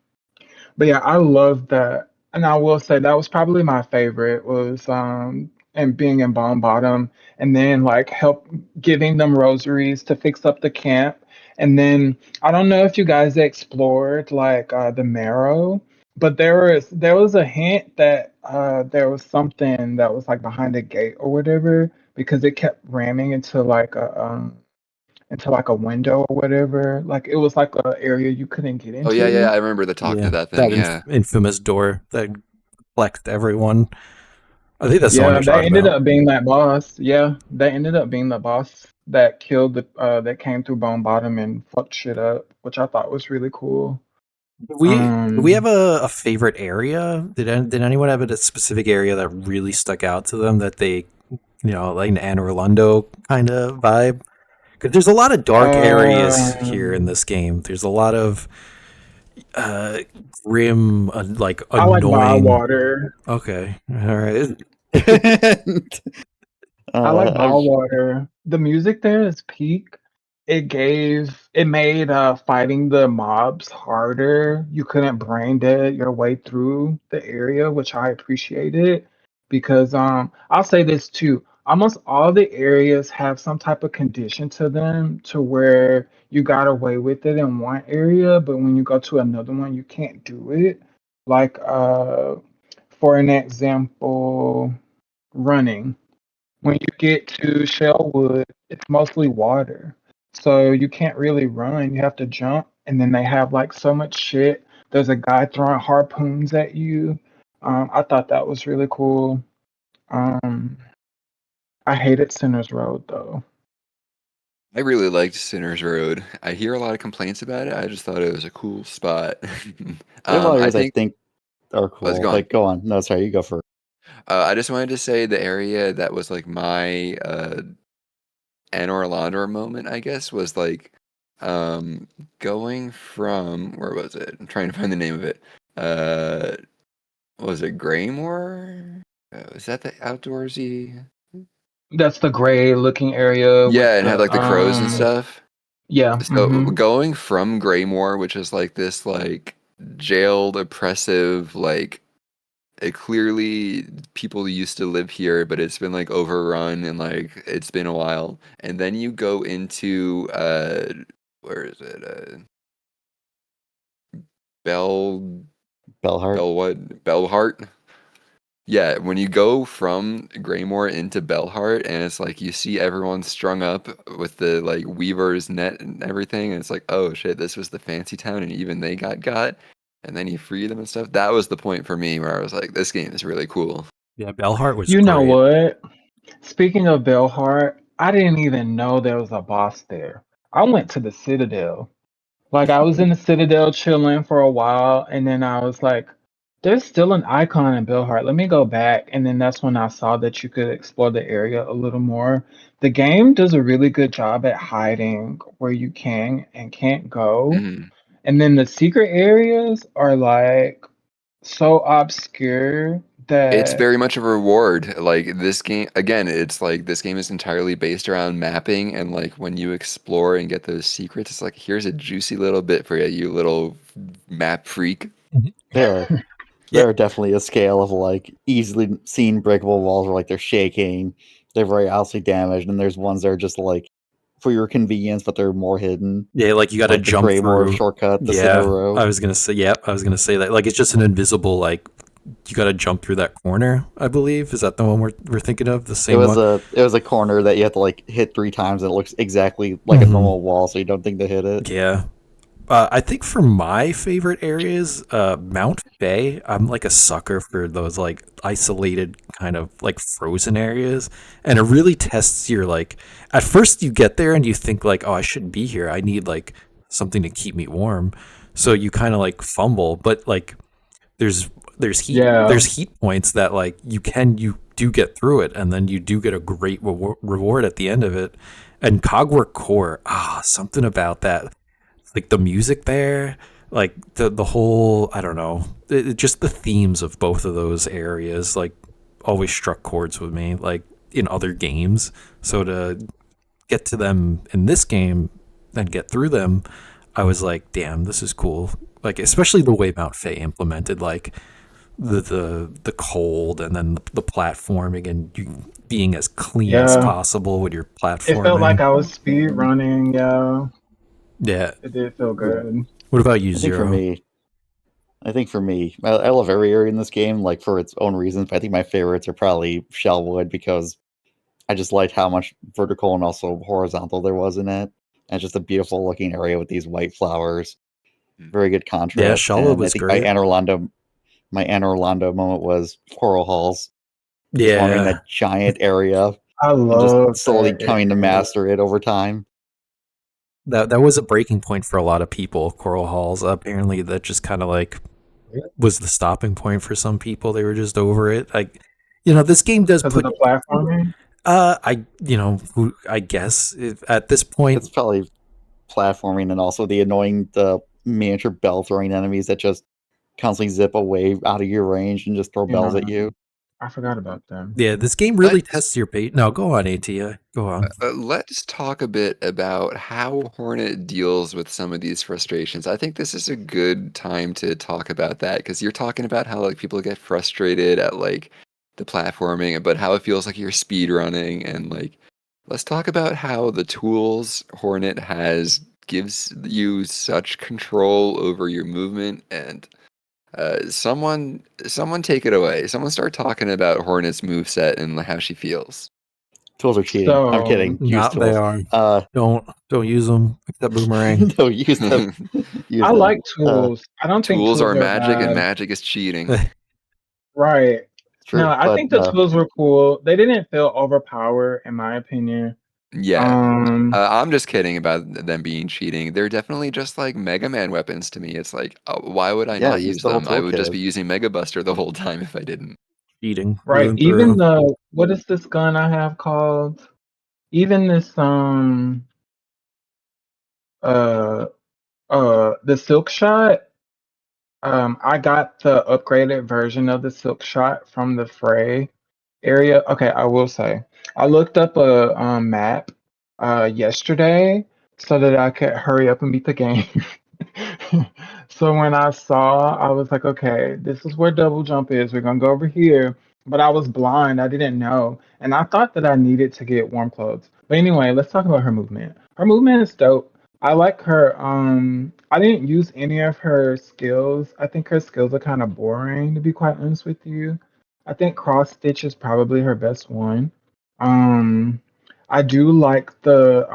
S4: but yeah, I love that, and I will say that was probably my favorite was and being in Bone Bottom, and then like help giving them rosaries to fix up the camp, and then I don't know if you guys explored like the Marrow, but there was a hint that there was something that was like behind a gate or whatever because it kept ramming into like a window or whatever. Like it was like a area you couldn't get
S2: Oh yeah,
S4: into.
S2: I remember the talk to
S1: Yeah,
S2: that
S1: that
S2: thing. Yeah.
S1: infamous door that flexed everyone. I think that's the one
S4: Yeah,
S1: you're
S4: that
S1: talking
S4: ended
S1: about.
S4: up being that boss. Yeah, that ended up being the boss that killed that came through Bone Bottom and fucked shit up, which I thought was really cool.
S1: Do we have
S4: Um,
S1: a favorite area? Did anyone have a specific area that really stuck out to them that they, like an Anne Orlando kind of vibe? Because there's a lot of dark areas here in
S4: um,
S1: this game. There's a lot of uh, grim, like
S4: I like
S1: annoying.
S4: Bywater.
S1: Okay, all right.
S4: I like
S3: I've
S4: Bywater. The music there is peak. It made fighting the mobs harder. You couldn't brain dead your way through the area, which I appreciated because I'll say this too. Almost all the areas have some type of condition to them to where you got away with it in one area, but when you go to another one, you can't do it. Like for an example, running. When you get to Shellwood, it's mostly water. So you can't really run. You have to jump. And then they have like so much shit. There's a guy throwing harpoons at you. I thought that was really cool. Um, I hated Sinner's Road though.
S2: I really liked Sinner's Road. I hear a lot of complaints about it. I just thought it was a cool spot.
S3: There are a lot of
S2: I
S3: areas I
S2: think.
S3: think are
S2: Let's
S3: cool.
S2: go on.
S3: Like, go on. No, sorry, you go first.
S2: I just wanted to say the area that was like my Anor Londo moment, I guess, was like um going from where was it? I'm trying to find the name of it. Uh, was it Greymore? Was that the outdoorsy?
S4: That's the gray looking area with
S2: Yeah, and had
S4: the
S2: like the crows and stuff.
S4: yeah,
S2: So going from Greymore, which is like this like jailed, oppressive, like it clearly people used to live here, but it's been like overrun and like it's been a while. And then you go into where is it? Bell
S3: Bellhart.
S2: Bell what? Bellhart? Yeah, when you go from Greymore into Bellhart and it's like you see everyone strung up with the like weaver's net and everything, and it's like, oh shit, this was the fancy town and even they got, and then you free them and stuff. That was the point for me where I was like, this game is really cool.
S1: Yeah, Bellhart was
S4: You know
S1: great.
S4: what? Speaking of Belhart, I didn't even know there was a boss there. I went to the Citadel. Like I was in the Citadel chilling for a while, and then I was like, "There's still an icon in Belhart. Let me go back." And then that's when I saw that you could explore the area a little more. The game does a really good job at hiding where you can and can't go.
S2: Mhm.
S4: And then the secret areas are like so obscure
S2: It's
S4: that
S2: very much a reward. Like this game, again, it's like this game is entirely based around mapping, and like when you explore and get those secrets, it's like here's a juicy little bit for you, you little map freak.
S3: There,
S1: Yeah,
S3: there are definitely a scale of like easily seen breakable walls where like they're shaking, they're very obviously damaged, and there's ones that are just like for your convenience, but they're more hidden,
S1: yeah, like you got to
S3: like the
S1: jump
S3: Greymore
S1: through.
S3: shortcut, the Sinner
S1: Yeah,
S3: Row.
S1: I was gonna say. Yep, I was gonna say that. Like it's just an invisible like you got to jump through that corner. I believe is that the one we're thinking of, the
S3: It
S1: same
S3: was
S1: one.
S3: a corner that you have to like hit 3 times, and it looks exactly like a
S1: Mhm.
S3: normal wall, so you don't think to hit it.
S1: Yeah. I think for my favorite areas, Mount Bay, I'm like a sucker for those like isolated kind of like frozen areas. And it really tests your like, at first you get there and you think like, oh, I shouldn't be here. I need like something to keep me warm. So you kind of like fumble, but like there's
S4: Yeah.
S1: there's heat points that like you do get through it, and then you do get a great reward at the end of it. And Cogwork Core, something about that, like the music there, like the whole, I don't know, just the themes of both of those areas like always struck chords with me, like in other games. So to get to them in this game and get through them, I was like, damn, this is cool. Like especially the way Mount Fay implemented like the cold, and then the platforming, and you being as clean as
S4: Yeah.
S1: possible with your
S4: It felt like
S1: platforming.
S4: I was speed running. Yeah.
S1: Yeah.
S4: It did feel
S3: Yeah.
S4: good.
S1: What about you,
S3: I think for
S1: Zero?
S3: me, I love every area in this game, like for its own reasons. But I think my favorites are probably Shellwood because I just liked how much vertical and also horizontal there was in it. And it's just a beautiful looking area with these white flowers. Very good
S1: Yeah,
S3: contrast.
S1: Shallow
S3: And I
S1: was
S3: think
S1: great.
S3: My Anne Orlando moment was Coral Halls. Just wandering
S1: Yeah,
S3: that giant area
S4: I
S3: and just
S4: love
S3: slowly
S4: that
S3: coming to
S4: area.
S3: master it over time.
S1: that was a breaking point for a lot of people. Coral Halls, apparently, that just kind of like was the stopping point for some people. They were just over it. Like, this game does
S4: Because of
S1: put.
S4: the platforming.
S1: I guess at this point,
S3: It's probably platforming and also the miniature bell throwing enemies that just constantly zip away out of your range and just throw bells at you.
S4: I forgot about them.
S1: yeah, this game really
S2: Let's
S1: tests your bait. No, go on, AT. Go on.
S2: let's talk a bit about how Hornet deals with some of these frustrations. I think this is a good time to talk about that because you're talking about how like people get frustrated at like the platforming, but how it feels like you're speed running, and like let's talk about how the tools Hornet has gives you such control over your movement. And someone take it away. Someone start talking about Hornet's moveset and how she feels.
S3: Tools are cheating. I'm
S4: So
S3: kidding. Use
S1: Not they
S3: tools.
S1: are. Don't use them except boomerang.
S3: No, use them. Use
S4: I
S3: them.
S4: like tools. I don't think
S2: Tools
S4: tools
S2: are
S4: are
S2: magic, and
S4: bad.
S2: magic is cheating.
S4: Right. No,
S3: True,
S4: I
S3: but
S4: think the tools were cool. They didn't feel overpowered, in my opinion.
S2: Yeah.
S4: Um,
S2: I'm just kidding about them being cheating. They're definitely just like Mega Man weapons to me. It's like, why would I
S3: yeah,
S2: not
S3: use
S2: use
S3: the whole
S2: them? I would just
S3: toolkit.
S2: be using Mega Buster the whole time if I didn't.
S1: Cheating through
S4: right.
S1: and
S4: Even
S1: through.
S4: the what is this gun I have called? Even this uh the Silk Shot. I got the upgraded version of the Silk Shot from the Fray area. Okay, I will say I looked up a map yesterday so that I could hurry up and beat the game. So when I saw, I was like, okay, this is where double jump is. We're gonna go over here. But I was blind. I didn't know, and I thought that I needed to get warm clothes. But anyway, let's talk about her movement. Her movement is dope. I like her. I didn't use any of her skills. I think her skills are kind of boring, to be quite honest with you. I think cross stitch is probably her best one. Um, I do like the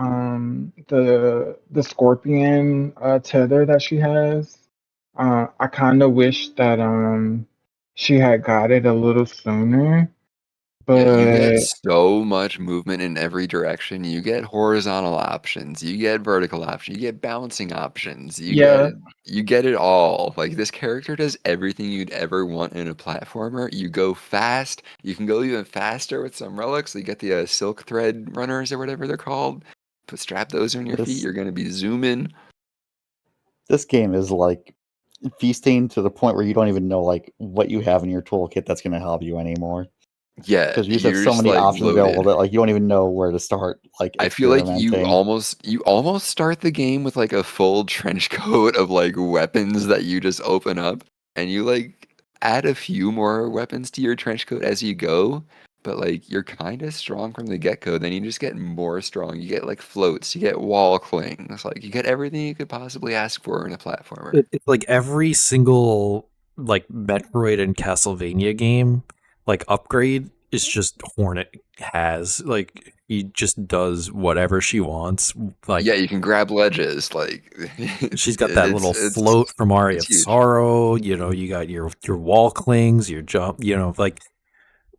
S4: scorpion tether that she has. I kind of wish that she had got it a little sooner,
S2: Yeah, you get
S4: but
S2: so much movement in every direction. You get horizontal options, you get vertical options, you get bouncing options,
S4: yeah,
S2: you get it all. Like this character does everything you'd ever want in a platformer. You go fast. You can go even faster with some relics. You get the silk thread runners or whatever they're called. Strap those on your feet.
S3: This
S2: You're gonna be zooming.
S3: this game is like feasting to the point where you don't even know like what you have in your toolkit that's going to help you anymore.
S2: Yeah,
S3: Because you just have
S2: you're
S3: so
S2: just
S3: many
S2: like
S3: options available
S2: loaded.
S3: that like you don't even know where to start like
S2: I feel like
S3: experimenting.
S2: you almost start the game with like a full trench coat of like weapons that you just open up, and you like add a few more weapons to your trench coat as you go, but like you're kind of strong from the get-go. Then you just get more strong. You get like floats, you get wall clings, like you get everything you could possibly ask for in a platformer.
S1: It's like every single like Metroid and Castlevania game like upgrade is just Hornet has. Like he just does whatever she wants. Like
S2: Yeah, you can grab ledges. Like
S1: she's got that little float from Aria
S2: it's
S1: of
S2: huge.
S1: Sorrow. You know, you got your wall clings, your jump. You know, like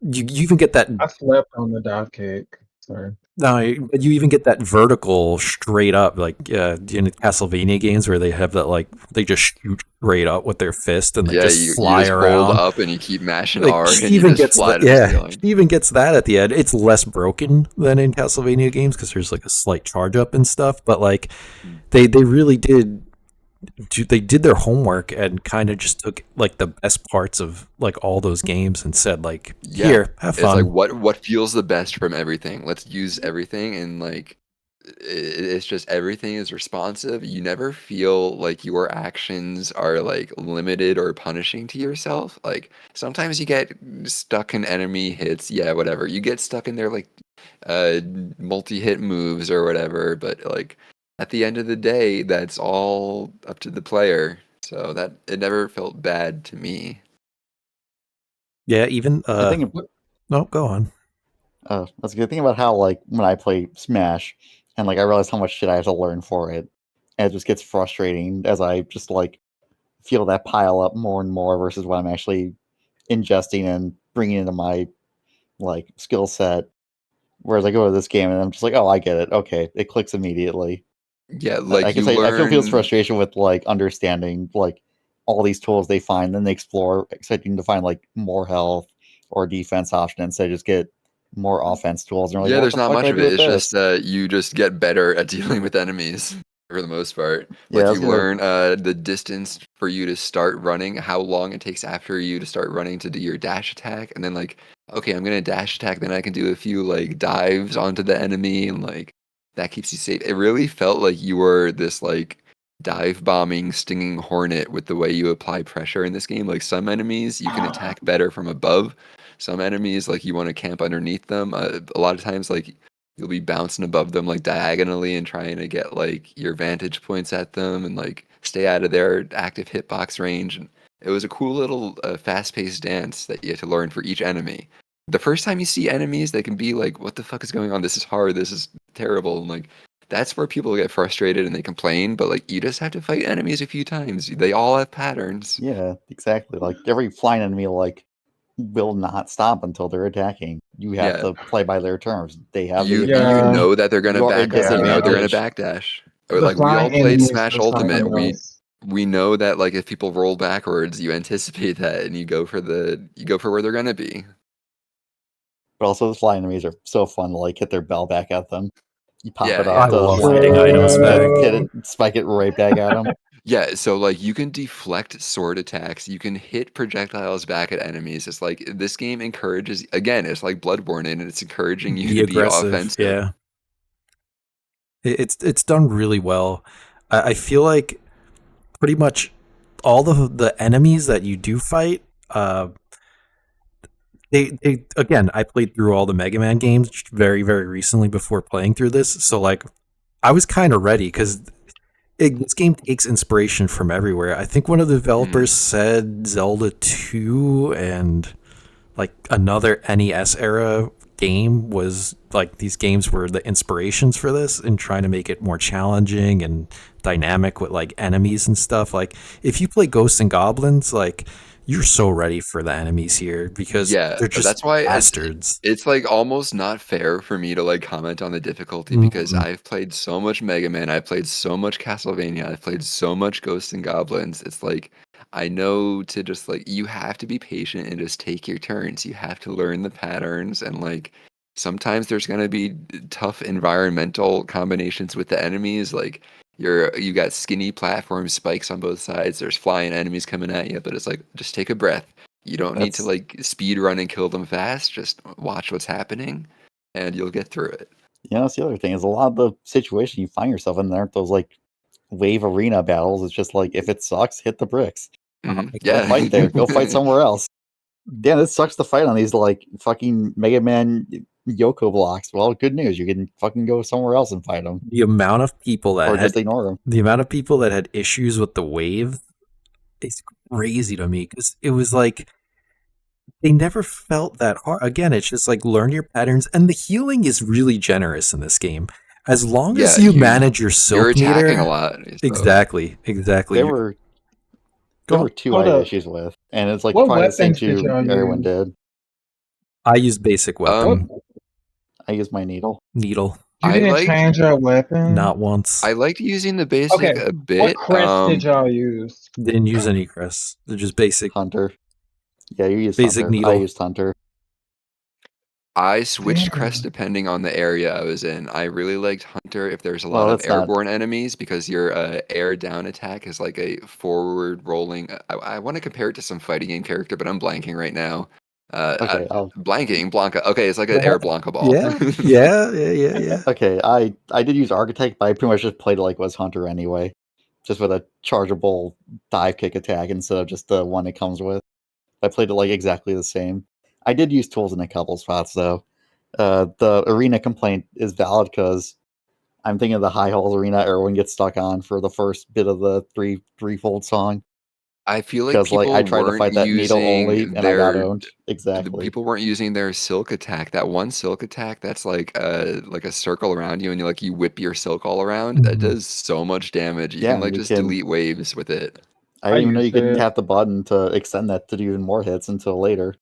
S1: you even get that.
S4: I slept on the dive kick. Sorry.
S1: No, but you even get that vertical straight up, like in Castlevania games where they have that, like they just shoot straight up with their fist and they
S2: Yeah,
S1: just
S2: you
S1: fly
S2: just
S1: around.
S2: hold up and you keep mashing
S1: Like
S2: R
S1: she
S2: and you
S1: even
S2: just
S1: gets
S2: fly
S1: that,
S2: to the
S1: yeah,
S2: ceiling.
S1: she even gets that at the end. It's less broken than in Castlevania games because there's like a slight charge up and stuff. But like they really did. They did their homework and kind of just took like the best parts of like all those games and said like,
S2: Yeah,
S1: here, have
S2: it's like
S1: fun.
S2: what feels the best from everything. Let's use everything, and like it's just everything is responsive. You never feel like your actions are like limited or punishing to yourself. Like sometimes you get stuck in enemy hits, yeah, whatever. You get stuck in their like uh multi-hit moves or whatever, but like at the end of the day, that's all up to the player. So that it never felt bad to me.
S1: Yeah, even
S3: I think
S1: no, go on.
S3: that's a good thing about how like when I play Smash and like I realize how much shit I have to learn for it, and it just gets frustrating as I just like feel that pile up more and more versus what I'm actually ingesting and bringing into my like skill set. Whereas I go to this game and I'm just like, oh, I get it. Okay, it clicks immediately.
S2: Yeah,
S3: I
S2: like
S3: can
S2: you
S3: say I feel people's
S2: learn.
S3: frustration with like understanding like all these tools they find, then they explore, expecting to find like more health or defense option instead just get more offense tools. And they're like,
S2: Yeah,
S3: well, what
S2: there's
S3: the
S2: not
S3: fuck do
S2: much
S3: I
S2: of
S3: do
S2: it.
S3: with
S2: It's just
S3: this?
S2: you just get better at dealing with enemies for the most part.
S3: Yeah,
S2: Like
S3: I
S2: you
S3: was gonna.
S2: learn the distance for you to start running, how long it takes after you to start running to do your dash attack, and then like, okay, I'm gonna dash attack, then I can do a few like dives onto the enemy, and like that keeps you safe. It really felt like you were this like dive bombing stinging hornet with the way you apply pressure in this game. Like some enemies you can attack better from above. Some enemies, like you want to camp underneath them. A lot of times, like you'll be bouncing above them like diagonally and trying to get like your vantage points at them and like stay out of their active hitbox range. And it was a cool little fast-paced dance that you had to learn for each enemy. The first time you see enemies, they can be like, "What the fuck is going on? This is hard. This is terrible." And like that's where people get frustrated and they complain. But like you just have to fight enemies a few times. They all have patterns.
S3: Yeah, exactly. Like every flying enemy, like will not stop until they're attacking. You have
S2: Yeah,
S3: to play by their terms. They have the
S2: you
S4: Yeah,
S3: advantage.
S2: know that they're gonna
S3: You are at
S2: back up. You know they're gonna
S3: disadvantage.
S2: backdash. Or
S4: the
S2: like we all
S4: flying
S2: played
S4: enemies
S2: Smash
S4: was
S2: Ultimate.
S4: something else.
S2: We know that like if people roll backwards, you anticipate that and you go for where they're gonna be.
S3: But also, the flying enemies are so fun to like hit their bell back at them. You pop
S2: Yeah,
S3: it
S1: I
S3: off
S2: yeah.
S3: to
S1: love
S3: like
S1: hitting items back.
S3: hit it, spike it right back at them.
S2: Yeah, so like you can deflect sword attacks, you can hit projectiles back at enemies. It's like this game encourages again, it's like Bloodborne and it's encouraging you
S1: Be
S2: to be
S1: aggressive,
S2: offensive.
S1: yeah. It's done really well. I feel like pretty much all the enemies that you do fight, they again, I played through all the Mega Man games very very recently before playing through this, so like I was kind of ready because this game takes inspiration from everywhere. I think one of the
S2: Mm.
S1: developers said Zelda 2 and like another NES era game was like these games were the inspirations for this and trying to make it more challenging and dynamic with like enemies and stuff. Like if you play Ghosts and Goblins, like you're so ready for the enemies here because
S2: Yeah,
S1: they're just
S2: that's why
S1: bastards.
S2: it's like almost not fair for me to like comment on the difficulty because
S1: Mhm.
S2: I've played so much Mega Man, I've played so much Castlevania, I've played so much Ghosts and Goblins. It's like I know to just like you have to be patient and just take your turns. You have to learn the patterns and like sometimes there's gonna be tough environmental combinations with the enemies. Like you got skinny platform spikes on both sides. There's flying enemies coming at you, but it's like just take a breath. You don't need to
S3: That's
S2: like speed run and kill them fast. Just watch what's happening, and you'll get through it.
S3: that's the other thing is a lot of the situation you find yourself in there aren't those like wave arena battles. It's just like if it sucks, hit the bricks. Don't
S2: Yeah,
S3: fight there. Go fight somewhere else. Damn, it sucks to fight on these like fucking Mega Man Yoko blocks. Well, good news, you can fucking go somewhere else and fight them,
S1: The amount of people that
S3: or
S1: had
S3: just ignore them.
S1: the amount of people that had issues with the wave is crazy to me because it was like they never felt that hard. Again, it's just like learn your patterns, and the healing is really generous in this game. As long as
S2: Yeah,
S1: you manage your
S2: you're
S1: silk
S2: attacking a
S1: meter,
S2: lot. So.
S1: exactly.
S3: There were
S1: Go.
S3: two
S4: Hold
S3: I had
S4: up.
S3: issues with, and it's like
S4: What
S3: probably the same
S4: weapons did
S3: two
S4: y'all
S3: everyone
S4: use?
S3: did.
S1: I use basic weapon
S3: I used my needle.
S1: needle,
S4: You
S2: I
S4: didn't
S2: liked
S4: change your weapon?
S1: not once.
S2: I liked using the basic
S4: Okay.
S2: a
S4: What
S2: bit.
S4: crest did y'all use?
S1: Didn't use any crests. They're just basic
S3: Hunter. Yeah, you used
S1: basic
S3: Hunter. I
S1: needle.
S3: used Hunter.
S2: I switched
S4: Damn.
S2: crest depending on the area I was in. I really liked Hunter if there's a
S3: Well,
S2: lot of
S3: that's not-
S2: airborne enemies because your air down attack is like a forward rolling. I want to compare it to some fighting game character, but I'm blanking right now.
S3: Okay,
S2: blanking Blanca. Okay, it's like an air Blanca ball.
S1: Yeah.
S3: Okay, I did use Architect, but I pretty much just played it like it was Hunter anyway. Just with a chargeable dive kick attack instead of just the one it comes with. I played it like exactly the same. I did use tools in a couple spots though. The arena complaint is valid because I'm thinking of the High Halls arena everyone gets stuck on for the first bit of the threefold song.
S2: I feel like
S3: Because like I tried to fight
S2: weren't
S3: that needle only
S2: using
S3: and I got
S2: their
S3: owned. Exactly.
S2: people weren't using their silk attack. That one silk attack that's like a circle around you and you whip your silk all around. That
S1: Mhm.
S2: does so much damage. You
S3: Yeah,
S2: can like
S3: you
S2: just
S3: can-
S2: delete waves with it.
S3: I didn't even know you
S4: used
S3: could
S4: it.
S3: tap the button to extend that to do even more hits until later.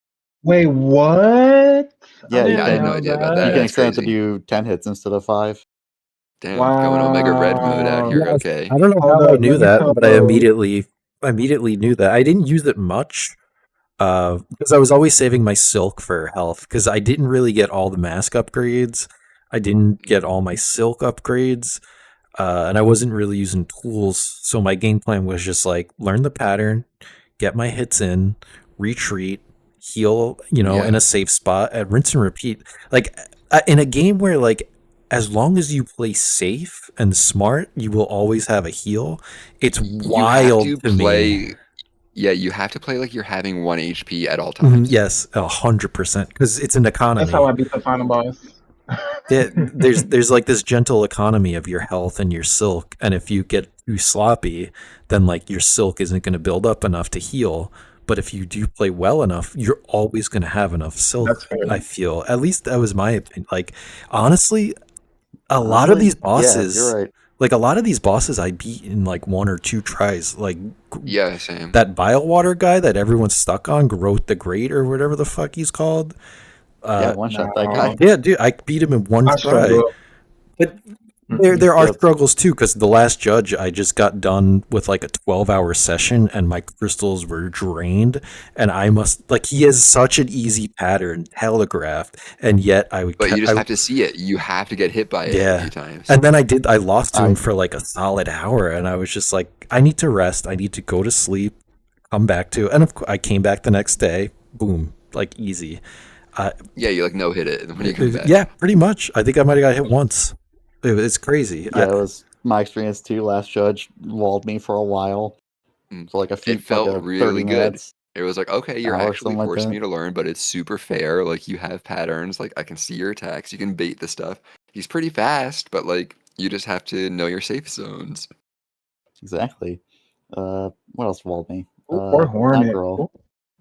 S4: Wait, what?
S3: Yeah,
S2: Yeah, I had no
S4: know
S2: idea about
S3: You
S2: that.
S3: can
S4: that.
S2: That's
S3: extend it to
S2: crazy.
S3: do 10 hits instead of 5.
S2: Damn, going Omega Red mode out here.
S4: Wow.
S2: Okay.
S1: I don't know
S4: Hold
S1: how I
S4: up,
S1: knew
S4: let me
S1: that,
S4: tell
S1: but I
S4: those.
S1: immediately knew that. I didn't use it much because I was always saving my silk for health because I didn't really get all the mask upgrades. I didn't get all my silk upgrades, and I wasn't really using tools. So my game plan was just like learn the pattern, get my hits in, retreat, heal,
S2: Yeah.
S1: in a safe spot, and rinse and repeat. Like in a game where like as long as you play safe and smart, you will always have a heal. It's wild
S2: You have
S1: to me.
S2: Yeah, you have to play like you're having 1 HP at all times.
S1: Yes, 100%, because it's an
S4: That's how
S1: economy.
S4: I beat the final boss.
S1: There's like this gentle economy of your health and your silk, and if you get too sloppy, then like your silk isn't going to build up enough to heal. But if you do play well enough, you're always going to have enough silk.
S4: That's fair.
S1: I feel, at least that was my opinion. Like honestly, a lot of these bosses,
S3: Yeah, you're right.
S1: like a lot of these bosses, I beat in like 1 or 2 tries. Like
S2: Yeah, same.
S1: that bile water guy that everyone's stuck on, Growth the Great or whatever the fuck he's called.
S3: Yeah, one shot that guy.
S1: Yeah, dude, I beat him in 1
S4: I
S1: try.
S4: struggle.
S1: But there are
S3: Yep.
S1: struggles too, because the last judge, I just got done with like a 12-hour session, and my crystals were drained, and I must like he has such an easy pattern telegraphed, and yet I would.
S2: But you just have to see it. You have to get hit by it a few times.
S1: And then I lost to him for like a solid hour, and I was just like, I need to rest. I need to go to sleep, come back to, and I came back the next day. Boom, like easy.
S2: Yeah, you like no hit it when you come back.
S1: Yeah, pretty much. I think I might have got hit once. It's crazy.
S3: Yeah, it was my experience too. Last judge walled me for a while. For like a few
S2: It felt
S3: like a
S2: really
S3: 30
S2: good.
S3: minutes.
S2: It was like, okay, you're
S3: Hour,
S2: actually
S3: something like
S2: forcing
S3: that.
S2: me to learn, but it's super fair. Like you have patterns. Like I can see your attacks. You can bait the stuff. He's pretty fast, but like you just have to know your safe zones.
S3: Exactly. What else walled me?
S4: Or
S3: That
S4: Hornet.
S3: girl.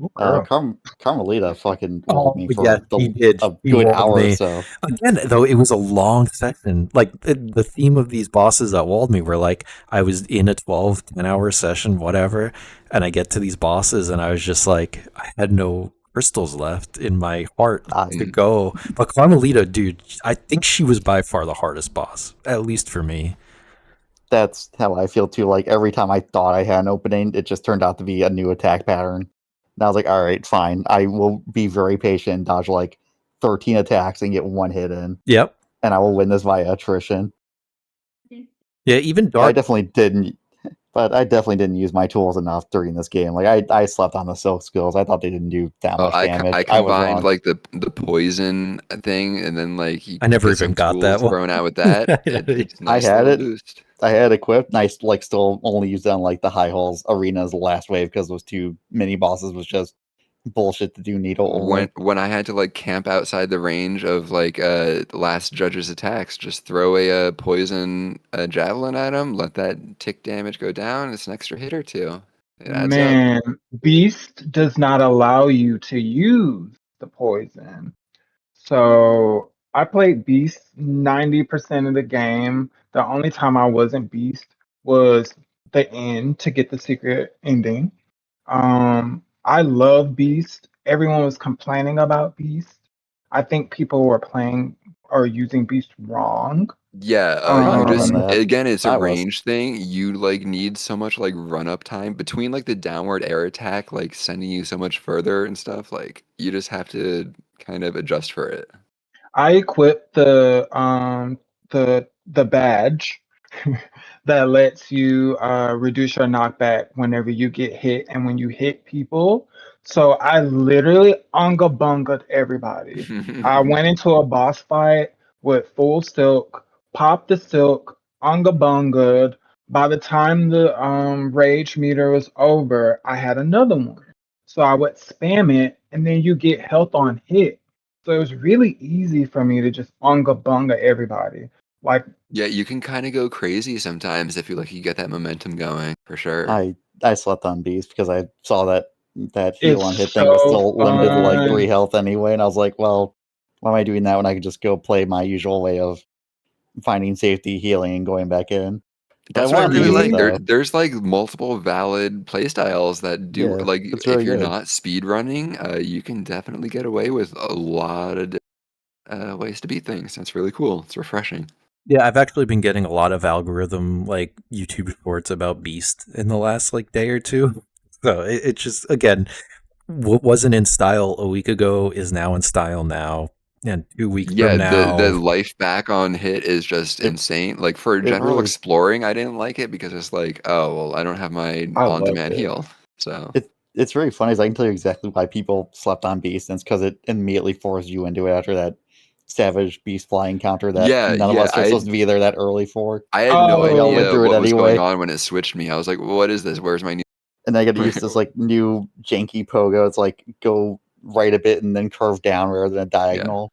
S4: Ooh, girl.
S3: Carmelita fucking walled me for
S1: yeah, he did.
S3: a
S1: He
S3: good
S1: walled
S3: hour
S1: me.
S3: or so.
S1: Again, though, it was a long session. Like the theme of these bosses that walled me were like I was in a 10-hour session, whatever, and I get to these bosses, and I was just like, I had no crystals left in my heart to go. But Carmelita, dude, I think she was by far the hardest boss, at least for me.
S3: That's how I feel too. Like every time I thought I had an opening, it just turned out to be a new attack pattern. And I was like, all right, fine. I will be very patient and dodge like 13 attacks and get 1 hit in.
S1: Yep.
S3: And I will win this via attrition.
S1: Yeah, even
S3: I
S1: Dark.
S3: definitely didn't use my tools enough during this game. Like I slept on the silk skills. I thought they didn't do that much damage.
S2: I
S3: was
S2: combined
S3: wrong.
S2: like the poison thing, and then like you
S1: I never
S2: get
S1: even
S2: some
S1: got
S2: tools
S1: that one.
S2: thrown out with that. It's nice
S3: I had
S2: little
S3: it.
S2: boost.
S3: I had equipped, and I like still only used it on like the high halls arenas last wave because those 2 mini bosses was just bullshit to do needle only.
S2: When I had to like camp outside the range of like the last judge's attacks, just throw a poison javelin at him, let that tick damage go down. It's an extra hit or 2. It adds up.
S4: Man, Beast does not allow you to use the poison. So I played Beast 90% of the game. The only time I wasn't Beast was the end to get the secret ending. I love Beast. Everyone was complaining about Beast. I think people were playing or using Beast wrong.
S2: Yeah, you
S3: Might have been
S2: just
S3: that.
S2: again, it's a
S3: I was.
S2: range thing. You like need so much like run up time between like the downward air attack, like sending you so much further and stuff. Like you just have to kind of adjust for it.
S4: I equipped the badge that lets you reduce your knockback whenever you get hit and when you hit people. So I literally unga bunga'd everybody. I went into a boss fight with full silk, popped the silk, unga bunga'd. By the time the rage meter was over, I had another one. So I would spam it, and then you get health on hit. So it was really easy for me to just unga bunga everybody. Like,
S2: Yeah, you can kind of go crazy sometimes if you get that momentum going for sure.
S3: I slept on Beast because I saw that heal on hit
S4: it's
S3: thing was
S4: so
S3: still limited to like 3
S4: fun.
S3: health anyway, and I was like, well, why am I doing that when I could just go play my usual way of finding safety, healing, and going back in? But I
S2: That's what I
S3: wanted
S2: really
S3: Beast
S2: like.
S4: See?
S2: There's like multiple valid playstyles that do
S3: Yeah,
S2: like
S3: it's
S2: if
S3: really
S2: you're
S3: good.
S2: not speed running, you can definitely get away with a lot of ways to beat things. That's really cool. It's refreshing.
S1: Yeah, I've actually been getting a lot of algorithm like YouTube shorts about Beast in the last like day or two. So it just again, what wasn't in style a week ago is now in style now, and 2 weeks from
S2: Yeah, the
S1: now,
S2: life back on hit is just
S3: It
S2: insane. Like for
S3: it
S2: general
S3: really
S2: exploring, I didn't like it because it's like, oh well, I don't have my
S4: I loved
S2: on-demand
S4: it.
S2: heal. So
S3: it's really funny. Is I can tell you exactly why people slept on Beast, and it's because it immediately forced you into it after that savage Beast fly encounter that
S2: yeah,
S3: none of
S2: yeah,
S3: us are supposed to be there that early for.
S2: I had no
S3: We all went
S4: Oh,
S2: idea
S3: through it
S2: what was going
S3: anyway.
S2: on when it switched me. I was like, what is this? Where's my new?
S3: And I got to use this like new janky pogo. It's like go right a bit and then curve down rather than a
S2: Yeah,
S3: diagonal.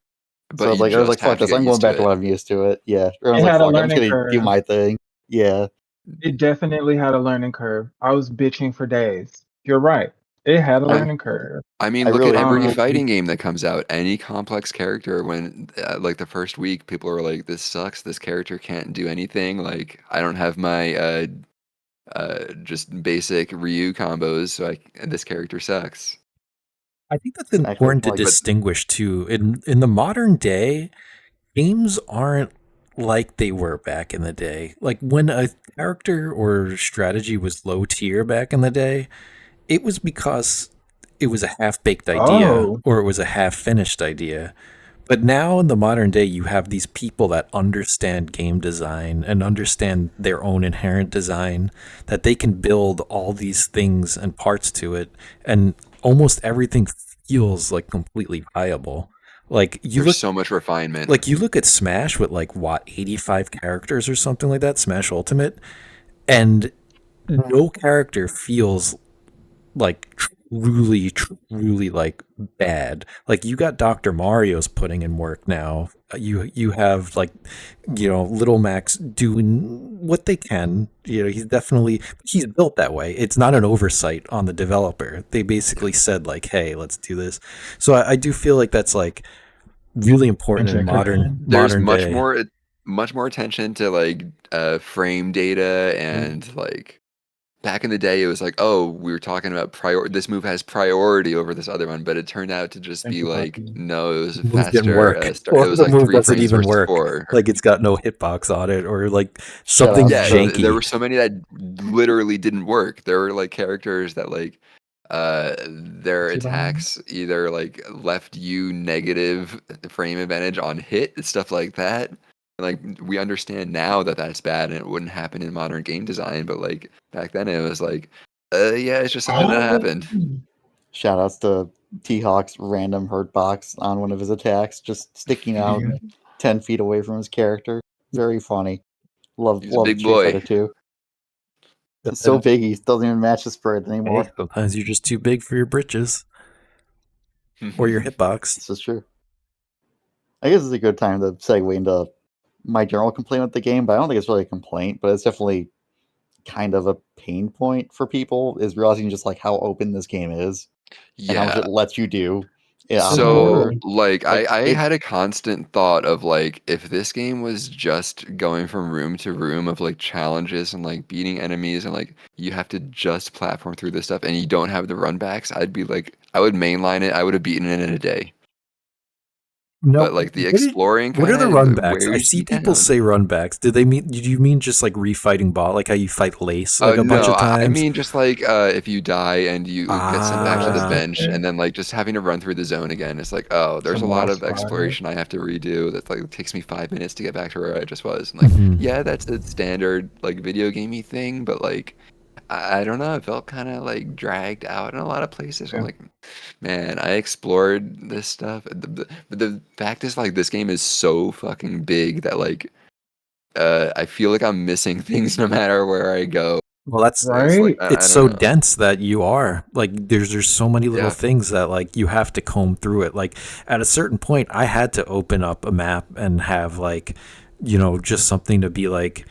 S3: So
S2: but you
S3: I was
S2: just
S3: like, fuck
S2: have to
S3: this.
S2: get
S3: I'm going
S2: used to
S3: back to
S2: it.
S3: what I'm used to it. Yeah. I was
S4: it
S3: like,
S4: had a
S3: fuck, I'm just
S4: learning
S3: gonna do
S4: curve.
S3: my thing. Yeah.
S4: It definitely had a learning curve. I was bitching for days. You're right. It had a
S2: I
S3: I
S4: learning curve.
S2: I mean,
S3: I
S2: look at
S3: really
S2: every
S4: Um,
S2: fighting game that comes out. Any complex character, when like the first week, people are like, "This sucks. This character can't do anything. Like, I don't have my just basic Ryu combos, so this character sucks."
S1: I think that's
S3: exactly
S1: important to
S3: like
S2: But
S1: distinguish too. In the modern day, games aren't like they were back in the day. Like when a character or strategy was low tier back in the day, it was because it was a half baked idea
S4: oh,
S1: or it was a half finished idea. But now in the modern day, you have these people that understand game design and understand their own inherent design, that they can build all these things and parts to it, and almost everything feels like completely viable. Like
S2: there's so much refinement.
S1: you look at Smash with like what 85 characters or something like that, Smash Ultimate, and no character feels like truly like bad. Like you got Dr. Mario's putting in work now. You have like Little Max doing what they can. He's built that way. It's not an oversight on the developer. They basically said like, hey, let's do this. So I do feel like that's like really important in
S4: gentrification.
S2: There's
S1: modern day.
S2: much more attention to like frame data and like back in the day it was like, oh, we were talking about this move has priority over this other one, but it turned out to just be like,
S4: Gentrification.
S2: no, it was a
S1: The move didn't
S2: faster
S1: work,
S2: start. It
S1: or
S2: was
S1: the
S2: like
S1: move
S2: three
S1: doesn't
S2: frames
S1: even
S2: versus
S1: work.
S2: four.
S1: Like it's got no hitbox on it, or like
S3: shout
S1: something's
S3: outs
S2: Yeah,
S3: to
S2: there
S1: janky.
S2: were so many that literally didn't work. There were like characters that like their
S4: Ichiban.
S2: attacks either like left you negative frame advantage on hit, stuff like that. Like we understand now that that's bad and it wouldn't happen in modern game design, but like back then it was like, yeah, it's just something that
S4: Oh,
S2: happened.
S3: shout outs to T Hawk's random hurt box on one of his attacks, just sticking out
S4: yeah.
S3: 10 feet away from his character. Very funny.
S2: He's a
S3: Love
S2: big
S3: Street
S2: boy.
S3: Fighter 2.
S1: But
S3: He's so
S1: then,
S3: big he doesn't even match his spread
S1: hey,
S3: anymore.
S1: sometimes you're just too big for your britches or your hitbox.
S3: This is true. I guess it's a good time to segue into my general complaint with the game, but I don't think it's really a complaint, but it's definitely kind of a pain point for people, is realizing just like how open this game is and how much
S2: Yeah.
S3: it lets you do. Yeah,
S2: So,
S4: Mhm.
S2: like,
S3: Like,
S2: I
S3: it-
S2: had a constant thought of like, if this game was just going from room to room of like challenges and like beating enemies and like you have to just platform through this stuff and you don't have the runbacks, I'd be like, I would mainline it. I would have beaten it in a day.
S1: No,
S2: But like the
S1: what,
S2: exploring
S1: what
S2: kind
S1: are the
S2: of
S1: runbacks? I
S2: wears
S1: see
S2: you
S1: people
S2: down.
S1: say runbacks. Did you mean just like refighting bot, like how you fight Lace
S2: Oh
S1: like a bunch
S2: no,
S1: of
S2: I
S1: times?
S2: mean just like if you die and you get sent back to the
S1: Ah,
S2: bench and then like just having to run through the zone again. It's like, oh, there's a
S4: Some
S2: lot
S4: more
S2: of
S4: spiders.
S2: exploration I have to redo that like takes me 5 minutes to get back to where I just was. And like,
S1: mhm.
S2: yeah, that's a standard like video gamey thing, but like I don't know, it felt kind of like dragged out in a lot of places. I'm
S4: Yeah.
S2: like, man, I explored this stuff. But the fact is like this game is so fucking big that like I feel like I'm missing things no matter where I go.
S1: Well, that's
S2: So it's like
S4: Right?
S1: it's
S2: I don't
S1: so
S2: know.
S1: dense that you are like there's so many little
S2: Yeah.
S1: things that like you have to comb through it. Like at a certain point, I had to open up a map and have like just something to be like,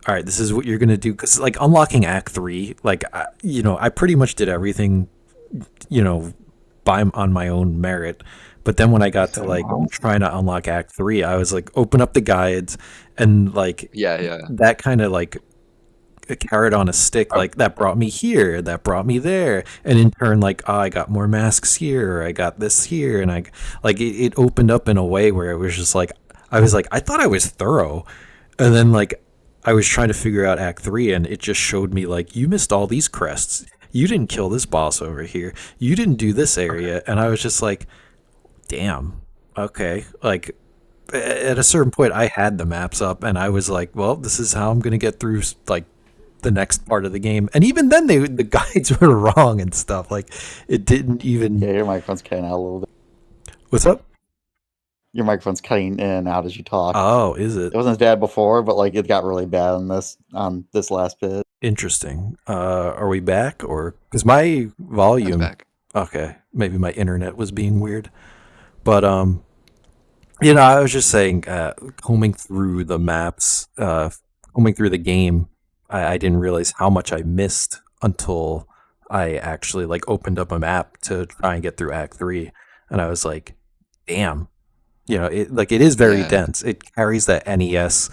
S1: all right, this is what you're gonna do. Because like unlocking Act 3, like I pretty much did everything you know by on my own merit. But then when I got to
S4: So,
S1: like trying to unlock Act 3, I was like open up the guides and like
S2: Yeah, yeah.
S1: that kind of like a carrot on a stick, like that brought me here, that brought me there, and in turn like, oh, I got more masks here, or I got this here, and I like it opened up in a way where it was just like I was like I thought I was thorough, and then like I was trying to figure out Act 3 and it just showed me like you missed all these crests, you didn't kill this boss over here, you didn't do this area, and I was just like, damn, okay, like at a certain point I had the maps up and I was like, well, this is how I'm gonna get through like the next part of the game. And even then the guides were wrong and stuff. Like it didn't even.
S3: yeah, your microphone's cutting out a little bit.
S1: What's up?
S3: Your microphone's cutting in and out as you talk.
S1: Oh, is it?
S3: It wasn't as bad before, but like it got really bad on this last bit.
S1: Interesting. Are we back or because my
S2: That's
S1: volume?
S2: back.
S1: Okay, maybe my internet was being weird. But I was just saying, combing through the maps, combing through the game, I didn't realize how much I missed until I actually like opened up a map to try and get through Act 3, and I was like, damn, it is very
S2: Yeah.
S1: dense. It carries that NES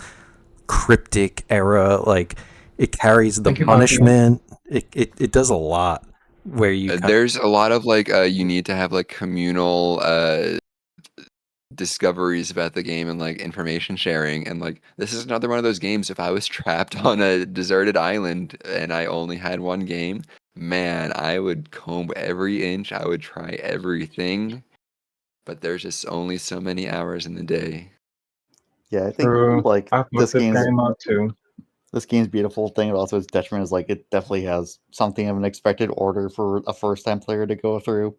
S1: cryptic era, like it carries the
S4: Thank you, Bucky.
S1: punishment. It does a lot where you
S2: There's a lot of like you need to have like communal discoveries about the game and like information sharing, and like this is another one of those games. If I was trapped on a deserted island and I only had one game, man, I would comb every inch. I would try everything, but there's just only so many hours in the day.
S3: Yeah, I think
S4: True.
S3: like
S4: I fucked this game up too.
S3: this game's beautiful thing, but also its detriment is like it definitely has something of an expected order for a first time player to go through,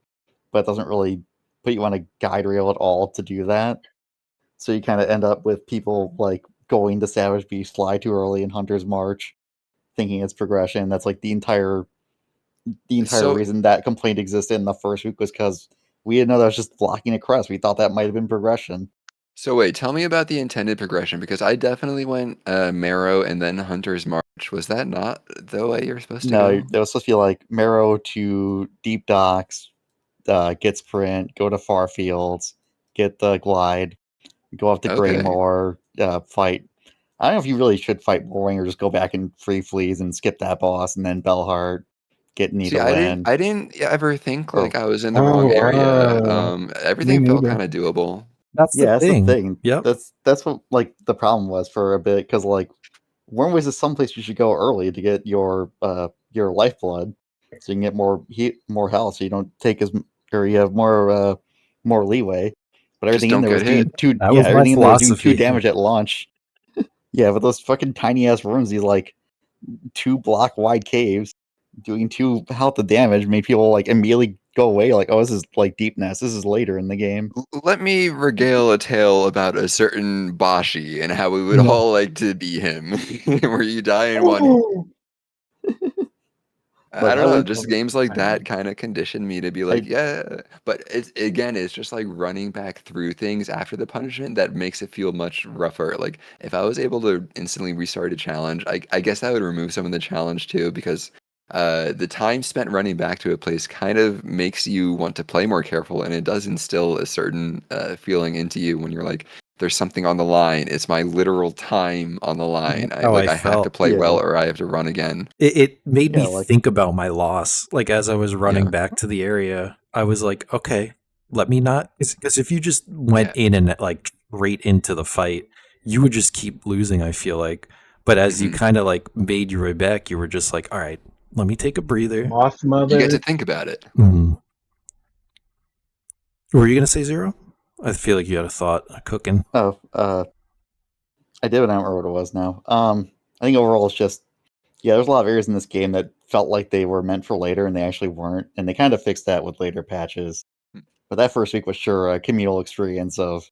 S3: but it doesn't really put you on a guide rail at all to do that. So you kind of end up with people like going to Savage Beast Fly too early in Hunter's March, thinking it's progression. That's like the entire
S2: So
S3: reason that complaint existed in the first week was because we didn't know that was just blocking a crest. We thought that might have been progression.
S2: So wait, tell me about the intended progression because I definitely went Marrow and then Hunter's March. Was that not the way you're supposed to
S3: No,
S2: go?
S3: it was supposed to be like Marrow to Deep Docks, get Sprint, go to Far Fields, get the Glide, go up to
S2: Okay.
S3: Greymoor, fight. I don't know if you really should fight Boring or just go back and free fleas and skip that boss and then Bellheart, get
S2: See, I didn't
S3: Needlewind.
S2: I didn't ever think
S3: Or
S2: like I was in the
S4: Oh
S2: wrong area.
S4: wow. Me
S2: Everything felt
S4: neither.
S2: kind of doable.
S1: that's the
S3: yeah, that's the
S1: thing.
S3: thing.
S1: Yep.
S3: That's what like the problem was for a bit because like Wormways is someplace you should go early to get your lifeblood, so you can get more heat, more health, so you don't take or you have more leeway. But
S2: Just
S3: everything in
S2: don't
S3: there
S2: get
S3: was
S2: hit.
S3: doing two.
S1: That
S3: Yeah,
S1: was my
S3: everything in there was doing two
S1: philosophy.
S3: damage at launch. Yeah, but those fucking tiny ass rooms, these like 2 block wide caves, doing 2 health of damage, made people like immediately go away. Like, oh, this is like deepness. This is later in the game.
S2: Let me regale a tale about a certain Bashi and how we would
S1: No.
S2: all like to be him, where you die in one.
S4: Oh,
S2: I don't
S3: I
S2: know,
S3: would,
S2: just games like
S4: I
S2: that
S4: know.
S2: kind of conditioned me to be like,
S3: I
S2: yeah. But it's just like running back through things after the punishment that makes it feel much rougher. Like if I was able to instantly restart a challenge, I guess that would remove some of the challenge too, because the time spent running back to a place kind of makes you want to play more careful, and it does instill a certain feeling into you when you're like, there's something on the line. It's my literal time on the line.
S1: How I
S2: I have to
S1: felt.
S2: play well
S3: yeah,
S2: or I have to run again.
S1: It made me
S3: yeah, like
S1: think about my loss. Like as I was running
S2: Yeah.
S1: back to the area, I was like, okay, let me not, because if you just went
S2: Yeah.
S1: in and like straight into the fight, you would just keep losing, I feel like. But as you
S2: hmm
S1: kind of like made your way back, you were just like, all right, let me take a breather.
S4: Boss
S2: You get to
S4: mother.
S2: think about it.
S1: Mm. Were you gonna say Zero? I feel like you had a thought cooking.
S3: oh, I did, but I don't remember what it was now. I think overall it's just yeah, there's a lot of areas in this game that felt like they were meant for later, and they actually weren't, and they kind of fixed that with later patches. But that first week was sure a communal experience of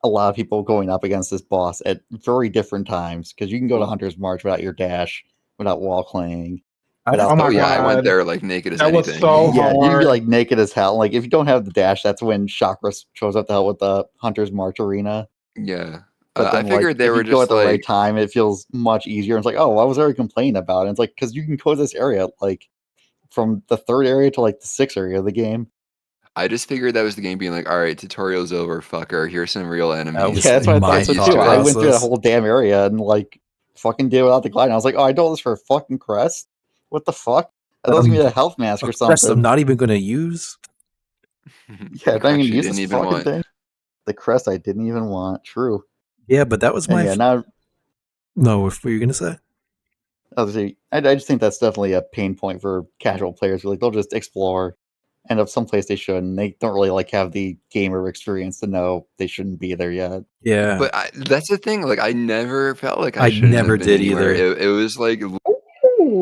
S3: a lot of people going up against this boss at very different times because you can go to
S2: Well,
S3: Hunter's March without your dash, without wall clinging,
S1: I,
S4: Oh
S3: without the
S4: my
S2: oh yeah, I went
S3: fire.
S4: god,
S2: there like naked as
S4: that was so
S2: anything.
S3: Yeah, you can be
S4: hard.
S3: like naked as hell. Like if you don't have the dash, that's when Chakra shows up to help with the Hunter's March arena.
S2: Yeah.
S3: But
S2: I
S3: then, like,
S2: figured they
S3: if
S2: were
S3: you go at
S2: just
S3: the right
S2: like,
S3: time, it feels much easier. It's like, oh, I was already complaining about it. It's like because you can go to this area like from the third area to like the sixth area of the game.
S2: I just figured that was the game being like, all right, tutorial's over, fucker. Here's some real
S1: that
S2: enemies.
S1: was
S3: Yeah, that's what
S1: my
S3: that's
S2: Get
S3: what
S2: used
S3: too.
S1: thought
S2: to
S3: I
S2: it.
S3: went through that
S1: process.
S3: whole damn area and like fucking did without the glide. And I was like, oh, I do all this for a fucking crest. What the fuck? I thought it was gonna be a health mask
S1: A
S3: or
S1: crest I'm
S3: something.
S1: not even gonna use.
S3: Yeah,
S2: The
S3: I'm not even
S2: crutch
S3: gonna
S2: you
S3: use
S2: didn't
S3: this
S2: even
S3: fucking
S2: want.
S3: thing. The crest I didn't even want. True.
S1: Yeah, but that was
S3: And
S1: my.
S3: yeah, now
S1: No, if what were you gonna say?
S3: obviously, I just think that's definitely a pain point for casual players. Like they'll just explore, end up someplace they shouldn't. They don't really like have the gamer experience to know they shouldn't be there yet.
S1: Yeah,
S2: That's the thing. Like, I never felt like I
S1: I
S2: shouldn't
S1: never
S2: have been
S1: did
S2: anywhere.
S1: either.
S2: It was like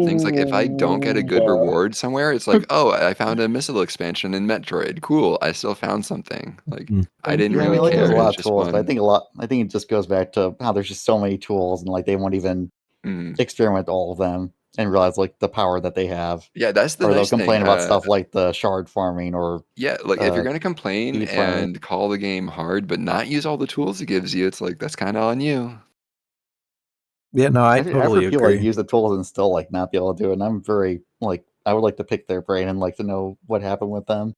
S2: things like if I don't get a good
S4: Ooh.
S2: reward somewhere, it's like, oh, I found a missile expansion in Metroid. Cool. I still found something. Like,
S1: Mm.
S2: I didn't
S3: Yeah, I
S2: really
S3: mean, like there's a
S2: care.
S3: lot
S2: It's
S3: of
S2: just
S3: tools, but I
S2: fun.
S3: think a lot. I think it just goes back to how there's just so many tools, and like they won't even
S2: Mhm.
S3: experiment with all of them and realize like the power that they have,
S2: Yeah, that's the
S3: or they'll
S2: nice thing.
S3: complain about stuff like the shard farming or
S2: Yeah, like if you're gonna complain
S3: speed farming.
S2: and call the game hard, but not use all the tools it gives you, it's like that's kind of on you.
S1: Yeah, no, I
S3: I've heard
S1: totally
S3: people like
S1: agree.
S3: use the tools and still like not be able to do it. And I'm very like I would like to pick their brain and like to know what happened with them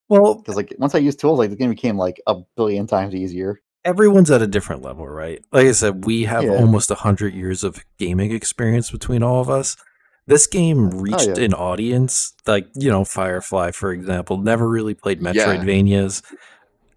S1: Well,
S3: because like once I used tools, like the game became like a billion times easier.
S1: everyone's at a different level, right? Like I said, we have
S3: Yeah.
S1: almost 100 years of gaming experience between all of us. This game
S3: Oh
S1: reached
S3: yeah.
S1: an audience, like, Firefly, for example, never really played
S2: Yeah,
S1: Metroidvanias.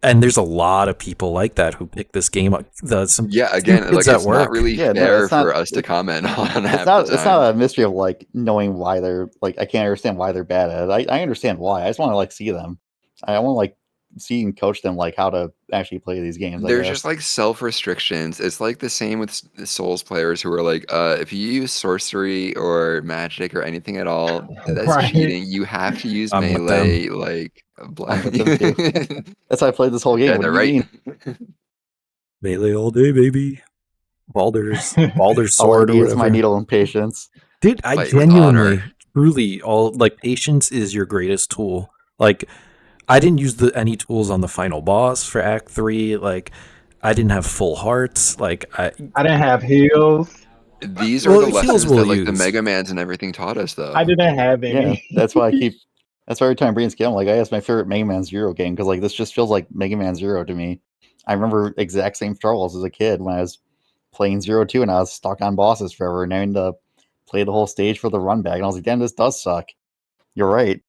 S1: And there's a lot of people like that who pick this game up. Some
S2: yeah.
S1: few
S2: Again,
S1: kids
S2: like
S1: at
S2: it's not
S1: work.
S2: really
S3: Yeah. No,
S2: fair
S3: it's not.
S2: for us to comment on
S3: It's
S2: half the
S3: not. It's
S2: time.
S3: not a mystery of like knowing why they're like. I can't understand why they're bad at it. I understand why. I just want to like see them. I want to like see and coach them like how to actually play these games. I
S2: There's just
S3: guess.
S2: like self restrictions. It's like the same with Souls players who are like, if you use sorcery or magic or anything at all, that's
S4: Right.
S2: cheating. You have to use
S1: I'm with them.
S2: melee, like
S3: I'm with them too. That's how I played this whole game.
S2: Yeah,
S3: What do
S2: they're
S3: you
S2: right.
S3: mean?
S1: Melee all day, baby. Baldur's
S3: All I
S1: sword or
S3: need is my
S1: whatever.
S3: needle and patience.
S1: Dude, I
S2: Fight with honor.
S1: genuinely, truly, all like patience is your greatest tool. Like, I didn't use any tools on the final boss for Act 3. Like, I didn't have full hearts. Like,
S4: I didn't have heels.
S2: These are
S1: well,
S2: the
S1: heals
S2: lessons
S1: will
S2: that like the
S1: use.
S2: Mega Mans and everything taught us,
S4: I
S2: though.
S4: didn't have
S3: Yeah,
S4: any.
S3: that's why I keep. That's why every time Brian's game, I'm like, it's my favorite Mega Man Zero game because like this just feels like Mega Man Zero to me. I remember exact same struggles as a kid when I was playing Zero Two and I was stuck on bosses forever and having to play the whole stage for the run back. And I was like, damn, this does suck. You're right.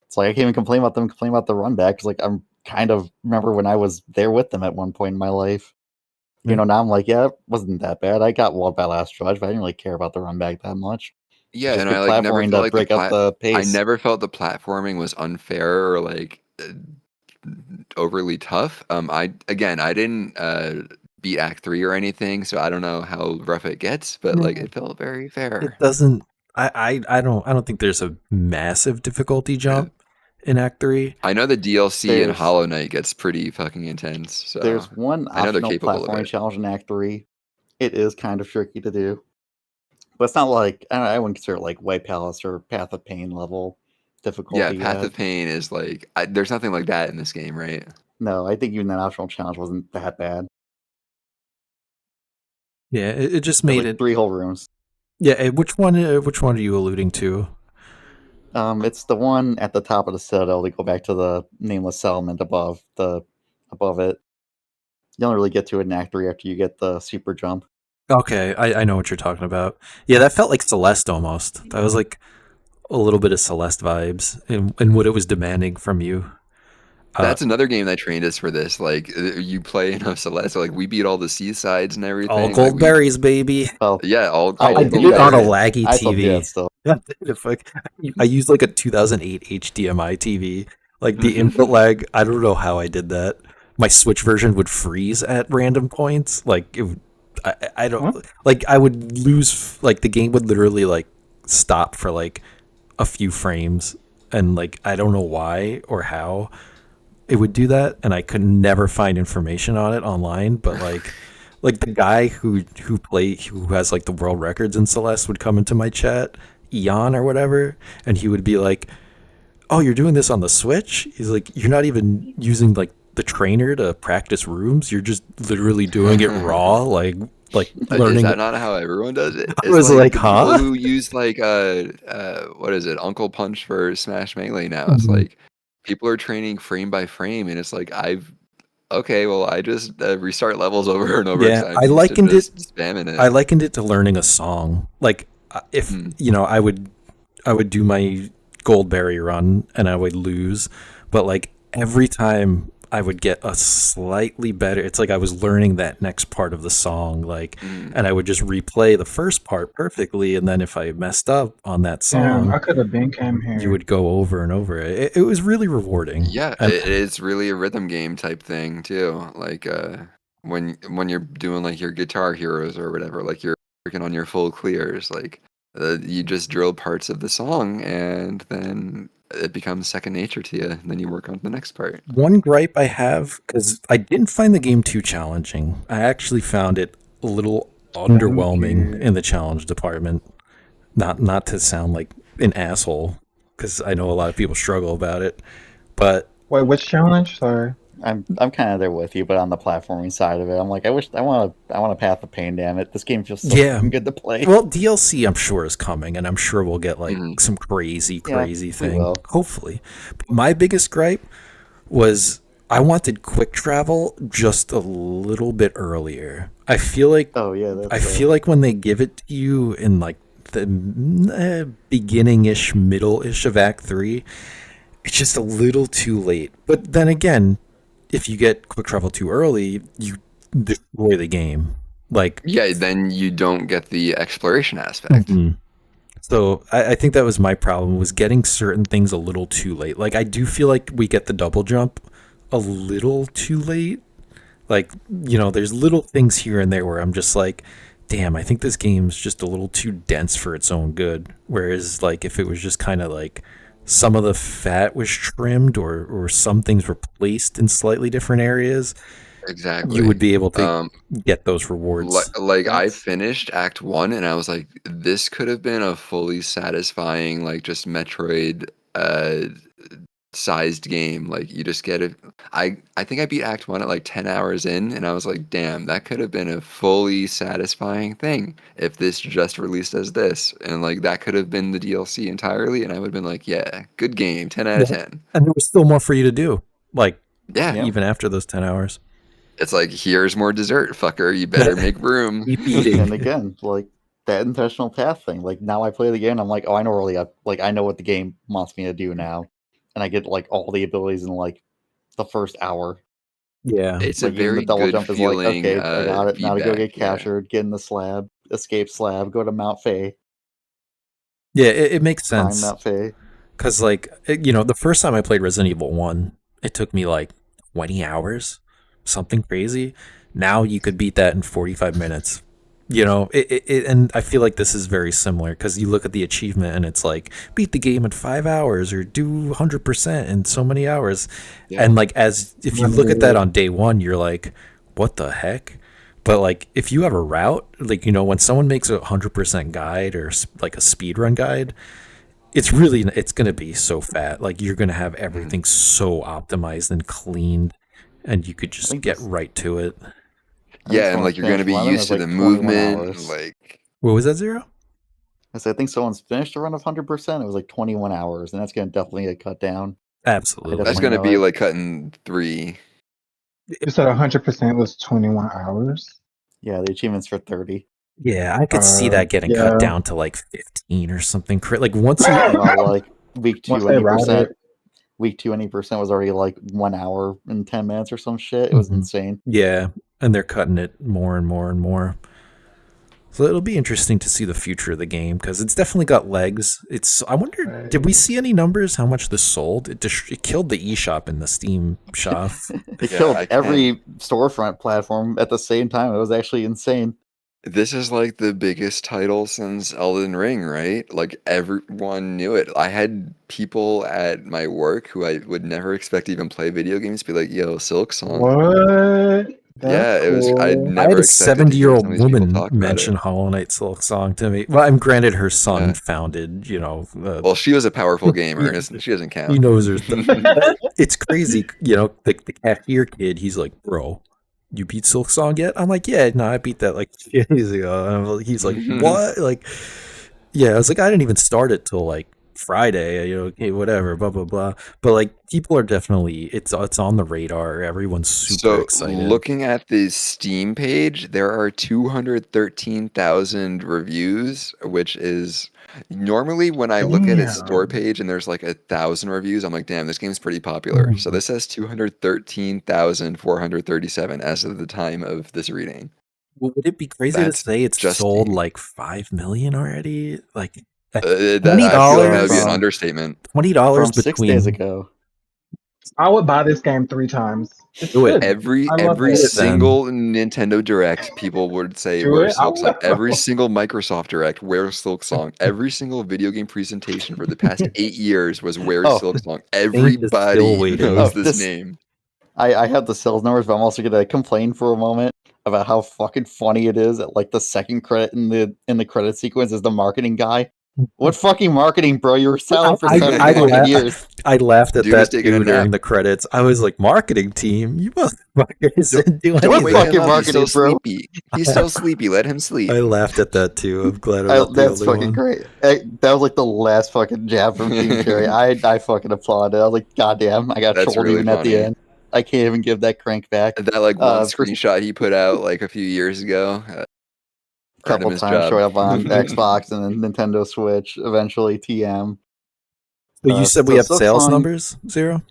S3: It's like I can't even complain about them, complain about the run back because like I'm kind of remember when I was there with them at one point in my life. You
S1: Yeah.
S3: know, now I'm like, yeah, it wasn't that bad. I got walled by last judge, but I didn't really care about the run back that much. It's
S2: Yeah,
S3: just
S2: and
S3: good
S2: I like never
S3: platforming
S2: felt
S3: to
S2: like the
S3: break up the
S2: I
S3: pace.
S2: never felt the platforming was unfair or like overly tough. I didn't beat Act 3 or anything, so I don't know how rough it gets, but like it felt very
S1: It
S2: fair.
S1: doesn't. I don't think there's a massive difficulty
S2: Uh,
S1: jump in Act 3.
S2: I know the DLC in
S3: There's
S2: Hollow Knight gets pretty fucking intense, so
S3: one
S2: I know they're
S3: optional
S2: capable of
S3: platforming
S2: it.
S3: challenge in Act 3. It is kind of tricky to do. But it's not like I wouldn't consider it like White Palace or Path of Pain level
S2: Yeah,
S3: difficulty
S2: Path
S3: yet.
S2: of Pain is like there's nothing like that in this game, right?
S3: No, I think even that optional challenge wasn't that bad.
S1: Yeah, it just
S3: There's
S1: made
S3: like
S1: it.
S3: 3 whole rooms.
S1: Yeah, which one? Which one are you alluding to?
S3: It's the one at the top of the citadel. They go back to the nameless settlement above it. You don't really get to it in Act 3 after you get the super jump.
S1: Okay, I know what you're talking about. Yeah, that felt like Celeste almost. That was like a little bit of Celeste vibes in what it was demanding from you.
S2: That's another game that trained us for this. Like you play enough Celeste, like we beat all the seasides and
S1: All
S2: everything. Like
S1: gold berries, baby.
S3: Well,
S2: yeah, all
S3: I
S1: I
S2: all
S3: did
S1: did
S3: do
S1: it
S2: gold
S1: on a
S3: that.
S2: berries.
S1: laggy
S3: I still do
S1: TV.
S3: that still.
S1: Yeah, I used like a 2008 HDMI TV. Like the input lag, I don't know how I did that. My Switch version would freeze at random points. Like I don't
S4: Huh?
S1: like I would lose. Like the game would literally like stop for like a few frames, and like I don't know why or how it would do that, and I could never find information on it online. But like the guy who has like the world records in Celeste would come into my chat, Eon or whatever, and he would be like, "Oh, you're doing this on the Switch?" He's like, "You're not even using like the trainer to practice rooms. You're just literally doing it raw, like
S2: Is
S1: learning."
S2: that not how everyone does it?
S1: I
S2: It's
S1: was
S2: like
S1: like,
S2: the people
S1: "Huh?"
S2: who use like what is it, Uncle Punch for Smash Melee now. It's
S1: Mhm.
S2: like people are training frame by frame, and it's like okay, well I just restart levels over and over because
S1: Yeah,
S2: I'm used to just spamming
S1: I
S2: it.
S1: likened it to learning a song. Like if
S2: Mm.
S1: I would do my Goldberry run and I would lose, but like every time I would get a slightly better. It's like I was learning that next part of the song, like,
S2: Mm.
S1: and I would just replay the first part perfectly, and then if I messed up on that
S4: Damn,
S1: song,
S4: I could have been came
S1: you
S4: here.
S1: would go over and over. It was really rewarding.
S2: Yeah,
S1: And
S2: it's really a rhythm game type thing too. Like when you're doing like your guitar heroes or whatever, like you're working on your full clears, like you just drill parts of the song and then it becomes second nature to you. And then you work on the next part.
S1: one gripe I have, because I didn't find the game too challenging. I actually found it a little
S4: Thank
S1: underwhelming
S4: you.
S1: in the challenge department. Not to sound like an asshole, because I know a lot of people struggle about it, but
S4: Wait, which challenge? Sorry.
S3: I'm kind of there with you, but on the platforming side of it, I'm like, I want a Path of Pain. Damn it, this game feels so
S1: yeah.
S3: fucking good to play.
S1: Well, DLC I'm sure is coming, and I'm sure we'll get like
S2: Mhm.
S1: some crazy
S3: Yeah,
S1: crazy
S3: we
S1: thing.
S3: will.
S1: Hopefully, but my biggest gripe was I wanted quick travel just a little bit earlier.
S3: Oh yeah,
S1: I
S3: that's
S1: feel like when they give it to you in like the beginning-ish, middle-ish of Act 3, it's just a little too late. But then again, if you get quick travel too early, you destroy the game. Like,
S2: Yeah, then you don't get the exploration aspect.
S1: mhm. So I think that was my problem, was getting certain things a little too late. Like I do feel like we get the double jump a little too late. Like, there's little things here and there where I'm just like, damn, I think this game's just a little too dense for its own good. Whereas like if it was just kind of like some of the fat was trimmed, or some things were placed in slightly different areas, you
S2: Exactly.
S1: would be able to
S2: Um,
S1: get those rewards.
S2: like I
S3: that's
S2: finished Act 1 and I was like, this could have been a fully satisfying, like just Metroid sized game. Like you just get it. I think I beat Act 1 at like 10 hours in and I was like, damn, that could have been a fully satisfying thing if this just released as this. And like that could have been the DLC entirely and I would have been like, yeah, good game, 10 out of
S1: Yeah.
S2: 10.
S1: And there was still more for you to do. Like
S2: Yeah.
S3: yeah.
S1: even after those 10 hours.
S2: It's like, here's more dessert, fucker. You better make room.
S1: Keep
S3: And
S1: eating.
S3: again, like that intentional path thing. Like now I play the game, I'm like, oh, I know really, like I know what the game wants me to do now, and I get like all the abilities in like the first hour.
S1: Yeah.
S2: It's a
S3: Like even the
S2: very
S3: double
S2: good
S3: jump is like,
S2: feeling
S3: okay, I got it. Now to go
S2: feedback.
S3: get
S2: Yeah.
S3: captured, get in the slab, escape slab, go to Mount Fay,
S1: Yeah, it makes
S3: climb
S1: sense.
S3: Mount Fay.
S1: Because, like, the first time I played Resident Evil 1, it took me like 20 hours, something crazy. Now you could beat that in 45 minutes. And I feel like this is very similar because you look at the achievement and it's like, beat the game in 5 hours or do 100% in so many hours.
S2: Yeah.
S1: And, like, if you look at that on day one, you're like, what the heck? But like, if you have a route, like when someone makes a 100% guide or like a speed run guide, it's gonna be so fat. Like you're gonna have everything so optimized and cleaned, and you could
S3: I
S1: just
S3: think
S1: get
S3: this.
S1: right to it.
S3: I think
S2: Yeah, and
S3: someone's
S2: like you're gonna
S3: finished
S2: be
S3: one of them
S2: used
S3: is
S2: to the
S3: like 21
S2: movement,
S3: hours.
S2: like
S1: What was that, Zero?
S3: I think someone's finished a run of 100%. It was like 21 hours, and that's going to definitely get cut down. I
S1: Absolutely.
S2: that's
S3: definitely
S2: gonna
S3: know
S2: be
S3: it.
S2: like cutting 3.
S4: You said 100% was 21 hours.
S3: Yeah, the achievements for 30.
S1: Yeah, I could see that getting cut
S4: Yeah.
S1: down to like 15 or something. Like once you,
S3: Well, like week
S4: Once
S3: 2,
S4: they
S3: any
S4: route
S3: percent.
S4: it.
S3: Week 2, any percent was already like 1 hour and 10 minutes or some shit. It was
S1: Mhm.
S3: insane.
S1: Yeah, and they're cutting it more and more and more. So it'll be interesting to see the future of the game because it's definitely got legs. I wonder, did we see any numbers how much this sold? It killed the eShop in the Steam shop.
S3: It
S2: Yeah,
S3: killed
S2: I
S3: every storefront platform at the same time. It was actually insane.
S2: This is like the biggest title since Elden Ring, right? Like everyone knew it. I had people at my work who I would never expect to even play video games be like, "Yo, Silksong."
S4: What? That's
S2: Yeah, it was. I'd
S4: cool.
S1: I had
S2: never
S1: a
S2: expected to hear some
S1: 70-year-old
S2: of these people
S1: woman
S2: talk about
S1: mention
S2: it.
S1: Hollow Knight Silksong to me. Well, I'm granted her son
S2: Yeah.
S1: founded,
S2: Well, she was a powerful gamer,
S1: he,
S2: and she doesn't
S1: he
S2: count.
S1: knows her stuff. It's crazy, the cashier kid, he's like, bro, you beat Silksong yet? I'm like, yeah, no, I beat that like 2 days ago. And he's like, what? Like, yeah, I was like, I didn't even start it till like Friday, okay, whatever, blah blah blah. But like, people are definitely it's on the radar. Everyone's super
S2: So,
S1: excited.
S2: looking at the Steam page, there are 213,000 reviews, which is normally when I look at its store
S4: Damn.
S2: page and there's like 1,000 reviews, I'm like, damn, this game's pretty popular. So this has 213,437 as of the time of this reading.
S1: Well, would it be crazy to
S2: That's
S1: say it's
S2: just
S1: sold
S2: Steam.
S1: like 5 million already? Like at
S2: That I feel like that would be an
S3: From-
S2: understatement.
S1: $20
S3: From 6 days
S1: between.
S3: ago.
S4: I would buy this game 3 times. It's
S1: Do it.
S4: good.
S2: Every
S4: I love
S2: every
S4: it.
S1: Do it then.
S2: single Nintendo Direct, people would say
S4: Do
S2: where's
S4: it? I
S2: Silksong. Every
S4: will.
S2: single Microsoft Direct, where's Silksong. Every single video game presentation for the past 8 years was where's
S3: Oh.
S2: Silksong.
S1: still
S2: Everybody
S1: waiting.
S2: knows
S3: Oh,
S2: this
S3: this-
S2: name.
S3: I have the sales numbers, but I'm also gonna complain for a moment about how fucking funny it is that like the second credit in the credit sequence is the marketing guy. What fucking marketing, bro? You were selling for 7 fucking years.
S1: I laughed at
S2: Dude is
S1: that
S2: taking a
S1: too during
S2: nap.
S1: the credits. I was like, marketing team, you motherfuckers didn't do
S2: Don't
S3: What
S2: wake
S1: anything.
S3: fucking
S2: him up. He's still
S3: marketing, bro?
S2: sleepy. He's still sleepy. Let him sleep.
S1: I laughed at that too. I'm glad I'm not the
S3: That's
S1: only
S3: fucking
S1: one.
S3: great. That was like the last fucking jab from Team Cherry. I fucking applauded. I was like, goddamn, I got
S2: That's
S3: trolled
S2: really
S3: even at the
S2: funny.
S3: end. I can't even give that crank back.
S2: That like one
S3: For
S2: screenshot he put out like a few years ago.
S3: a
S2: Earned him
S3: couple
S2: his
S3: times
S2: job.
S3: showed up on Xbox and then Nintendo Switch, eventually TM.
S1: So you said we have sales
S3: Silksong,
S1: numbers, Zero?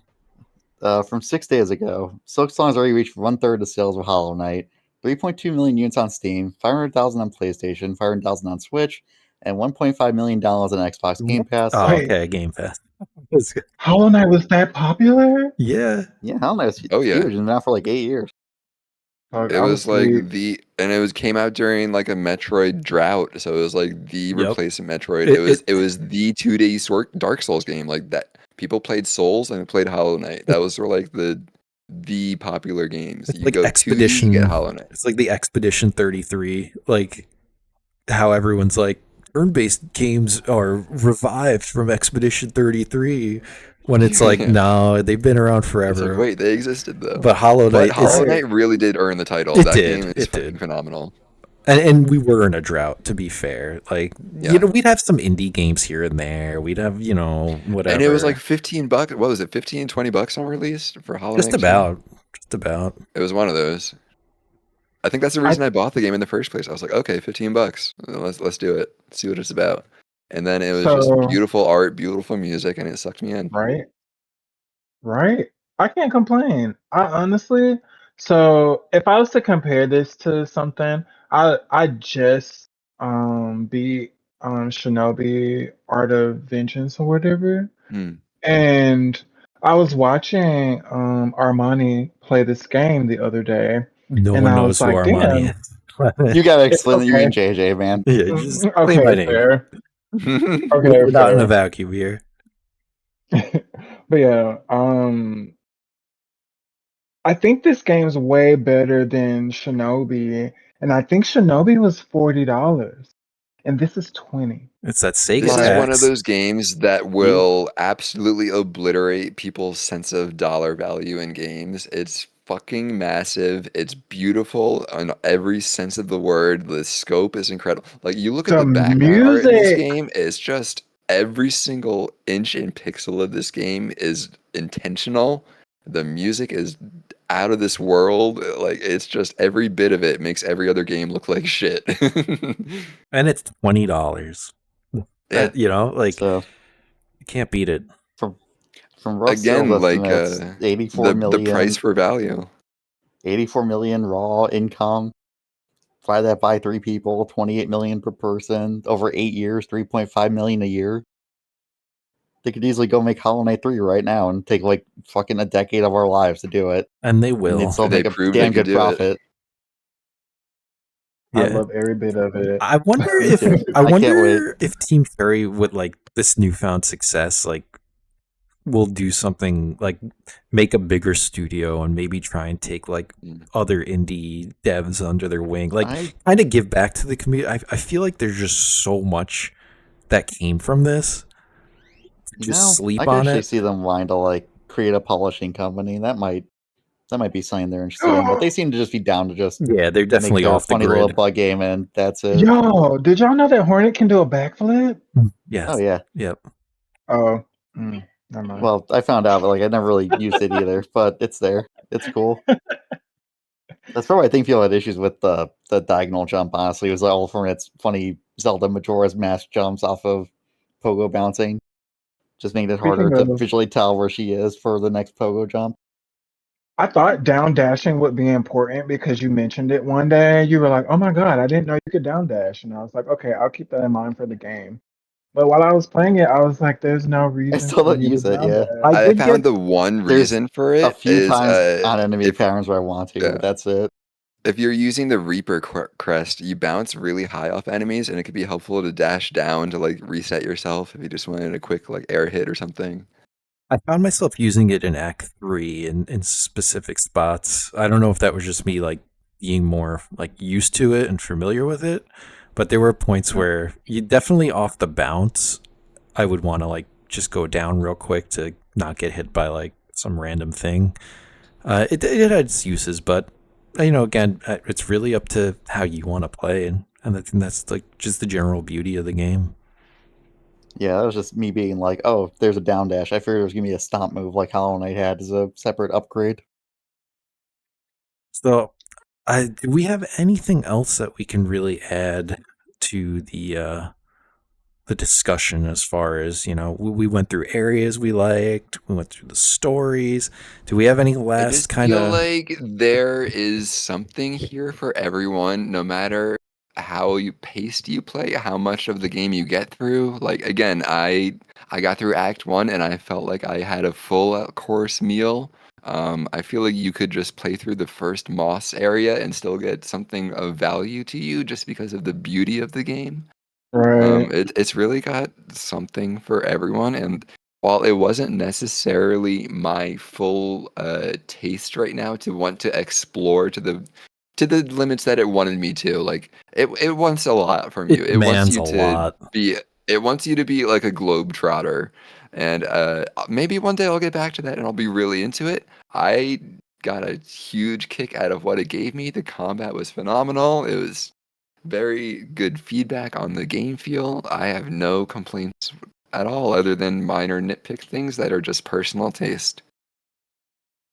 S3: from 6 days ago. Silksong's already reached 1/3 of sales of Hollow Knight, 3.2 million units on Steam, 500,000 on PlayStation, 500,000 on Switch, and $1.5 million on Xbox Game Pass.
S1: Oh,
S4: Wait.
S1: okay, Game Pass.
S4: Hollow Knight was that popular?
S1: Yeah.
S3: Yeah, Hollow Knight was
S2: Oh, yeah.
S3: huge. It's been out for like 8 years.
S4: Fuck,
S2: It
S4: I
S2: was
S4: sleep.
S2: like and it came out during like a Metroid drought, so it was like the
S1: Yep.
S2: replacement Metroid.
S1: It-
S2: It was the 2D Dark Souls game like that. People played Souls and played Hollow Knight. That was sort of like the popular games.
S1: It's
S2: You
S1: like
S2: go 2D,
S1: Expedition.
S2: you get Hollow Knight.
S1: It's like the Expedition 33. Like how everyone's like turn-based games are revived from Expedition 33 when it's like
S2: Yeah.
S1: no, they've been around
S2: It's
S1: forever.
S2: like, wait, they existed though.
S1: But Hollow
S2: But
S1: Knight
S2: Hollow
S1: is,
S2: Knight really did earn the title.
S1: It
S2: That
S1: did,
S2: game is
S1: it did.
S2: phenomenal.
S1: and we were in a drought, to be fair. Like
S2: Yeah.
S1: we'd have some indie games here and there. We'd have whatever.
S2: And it was like $15. What was it? $15-$20 on release for Hollow
S1: just
S2: Knight 2?
S1: just about.
S2: It was one of those. I think that's the reason I bought the game in the first place. I was like, okay, $15. Let's do it. See what it's about. And then it was just
S4: So-
S2: beautiful art, beautiful music, and it sucked me in.
S4: Right? Right? I can't complain. I honestly, so if I was to compare this to something, I just beat Shinobi Art of Vengeance or whatever.
S2: Hmm.
S4: And I was watching Armani play this game the other day.
S1: No
S4: And
S1: one
S4: I
S1: knows
S4: was
S1: who
S4: like,
S1: Armani
S4: damn.
S1: is.
S3: You gotta explain that you
S4: Okay.
S3: mean JJ, man.
S1: Yeah, just
S4: Okay,
S1: say my name.
S4: fair. Okay,
S1: We're not in a
S4: fair.
S1: vacuum here.
S4: But yeah, I think this game's way better than Shinobi, and I think Shinobi was $40, and this is 20.
S1: It's that Sega
S2: This is one of
S1: tax.
S2: those games that will absolutely obliterate people's sense of dollar value in games. It's fucking massive. It's beautiful in every sense of the word. The scope is incredible. Like you look at
S4: The
S2: the background art in this
S4: music,
S2: game, it's just every single inch and pixel of this game is intentional. The music is out of this world. Like it's just every bit of it makes every other game look like shit.
S1: And it's $20.
S2: Yeah.
S1: You know, like
S3: So
S1: you can't beat it.
S3: from rough sales
S2: Again, like
S3: estimates, 84
S2: the price
S3: million,
S2: for value.
S3: 84 million raw income. Divide that by 3 people, 28 million per person over 8 years, 3.5 million a year. They could easily go make Hollow Knight 3 right now and take like fucking a decade of our lives to do it.
S1: And they
S3: And
S1: will.
S3: they'd still
S2: They
S3: make a
S2: proved they
S3: damn
S2: could
S3: good
S2: do it.
S3: profit.
S4: I
S1: Yeah.
S4: love every bit of it.
S1: I wonder
S3: Me
S1: if
S3: too.
S1: I
S3: I can't
S1: wonder if Team Cherry with like this newfound success, like will do something like make a bigger studio and maybe try and take like
S2: Mm.
S1: other indie devs under their wing, like
S3: I
S1: kind of give back to the community. I feel like there's just so much that came from this. Just sleep
S3: I could
S1: on
S3: actually
S1: it.
S3: see them wanting to like create a publishing company. That might be something they're interested in. But they seem to just be down to just
S1: Yeah, they're
S3: make
S1: definitely
S3: their
S1: off the
S3: funny little
S1: grid.
S3: bug game and that's it.
S4: Yo, did y'all know that Hornet can do a backflip?
S1: Yes.
S3: Oh yeah.
S1: Yep.
S4: Oh, never mind.
S3: Well, I found out, but like I never really used it either. But it's there. It's cool. That's probably I think people had issues with the diagonal jump. Honestly, it was all from its funny Zelda Majora's Mask jumps off of pogo bouncing, just making it harder
S4: Speaking
S3: to
S4: of,
S3: visually tell where she is for the next pogo jump.
S4: I thought down dashing would be important because you mentioned it one day. You were like, "Oh my god, I didn't know you could down dash," and I was like, "Okay, I'll keep that in mind for the game." But while I was playing it, I was like, "There's no
S3: I
S4: reason
S3: still
S4: for
S3: don't
S4: me to
S3: use it.
S4: down
S3: Yeah,
S4: dash."
S3: I
S2: I
S3: did
S2: found
S3: get
S2: the one
S3: there's
S2: reason for
S3: a
S2: it
S3: few
S2: is
S3: times on enemy
S2: if
S3: patterns where I want to,
S2: yeah,
S3: but that's it.
S2: if you're using the Reaper crest, you bounce really high off enemies, and it could be helpful to dash down to like reset yourself if you just wanted a quick like air hit or something.
S1: I found myself using it in Act 3 in specific spots. I don't know if that was just me like being more like used to it and familiar with it, but there were points where you definitely off the bounce, I would want to like just go down real quick to not get hit by like some random thing. It had its uses, but again, it's really up to how you want to play, and I think that's like just the general beauty of the game.
S3: Yeah, that was just me being like, oh, there's a down dash. I figured it was gonna be a stomp move like Hollow Knight had as a separate upgrade.
S1: So, do we have anything else that we can really add to the discussion as far as we went through areas we liked, we went through the stories. Do we have any
S2: I
S1: last
S2: just
S1: kind
S2: feel
S1: of?
S2: like there is something here for everyone, no matter how paced you play, how much of the game you get through. Like again, I got through Act 1 and I felt like I had a full course meal. I feel like you could just play through the first Moss area and still get something of value to you just because of the beauty of the game.
S4: Right.
S2: It's really got something for everyone, and while it wasn't necessarily my full taste right now to want to explore to the limits that it wanted me to, like it wants a lot from you.
S1: It demands a lot.
S2: It wants you to be like a globetrotter, and maybe one day I'll get back to that and I'll be really into it. I got a huge kick out of what it gave me. The combat was phenomenal. It was very good feedback on the game feel. I have no complaints at all other than minor nitpick things that are just personal taste.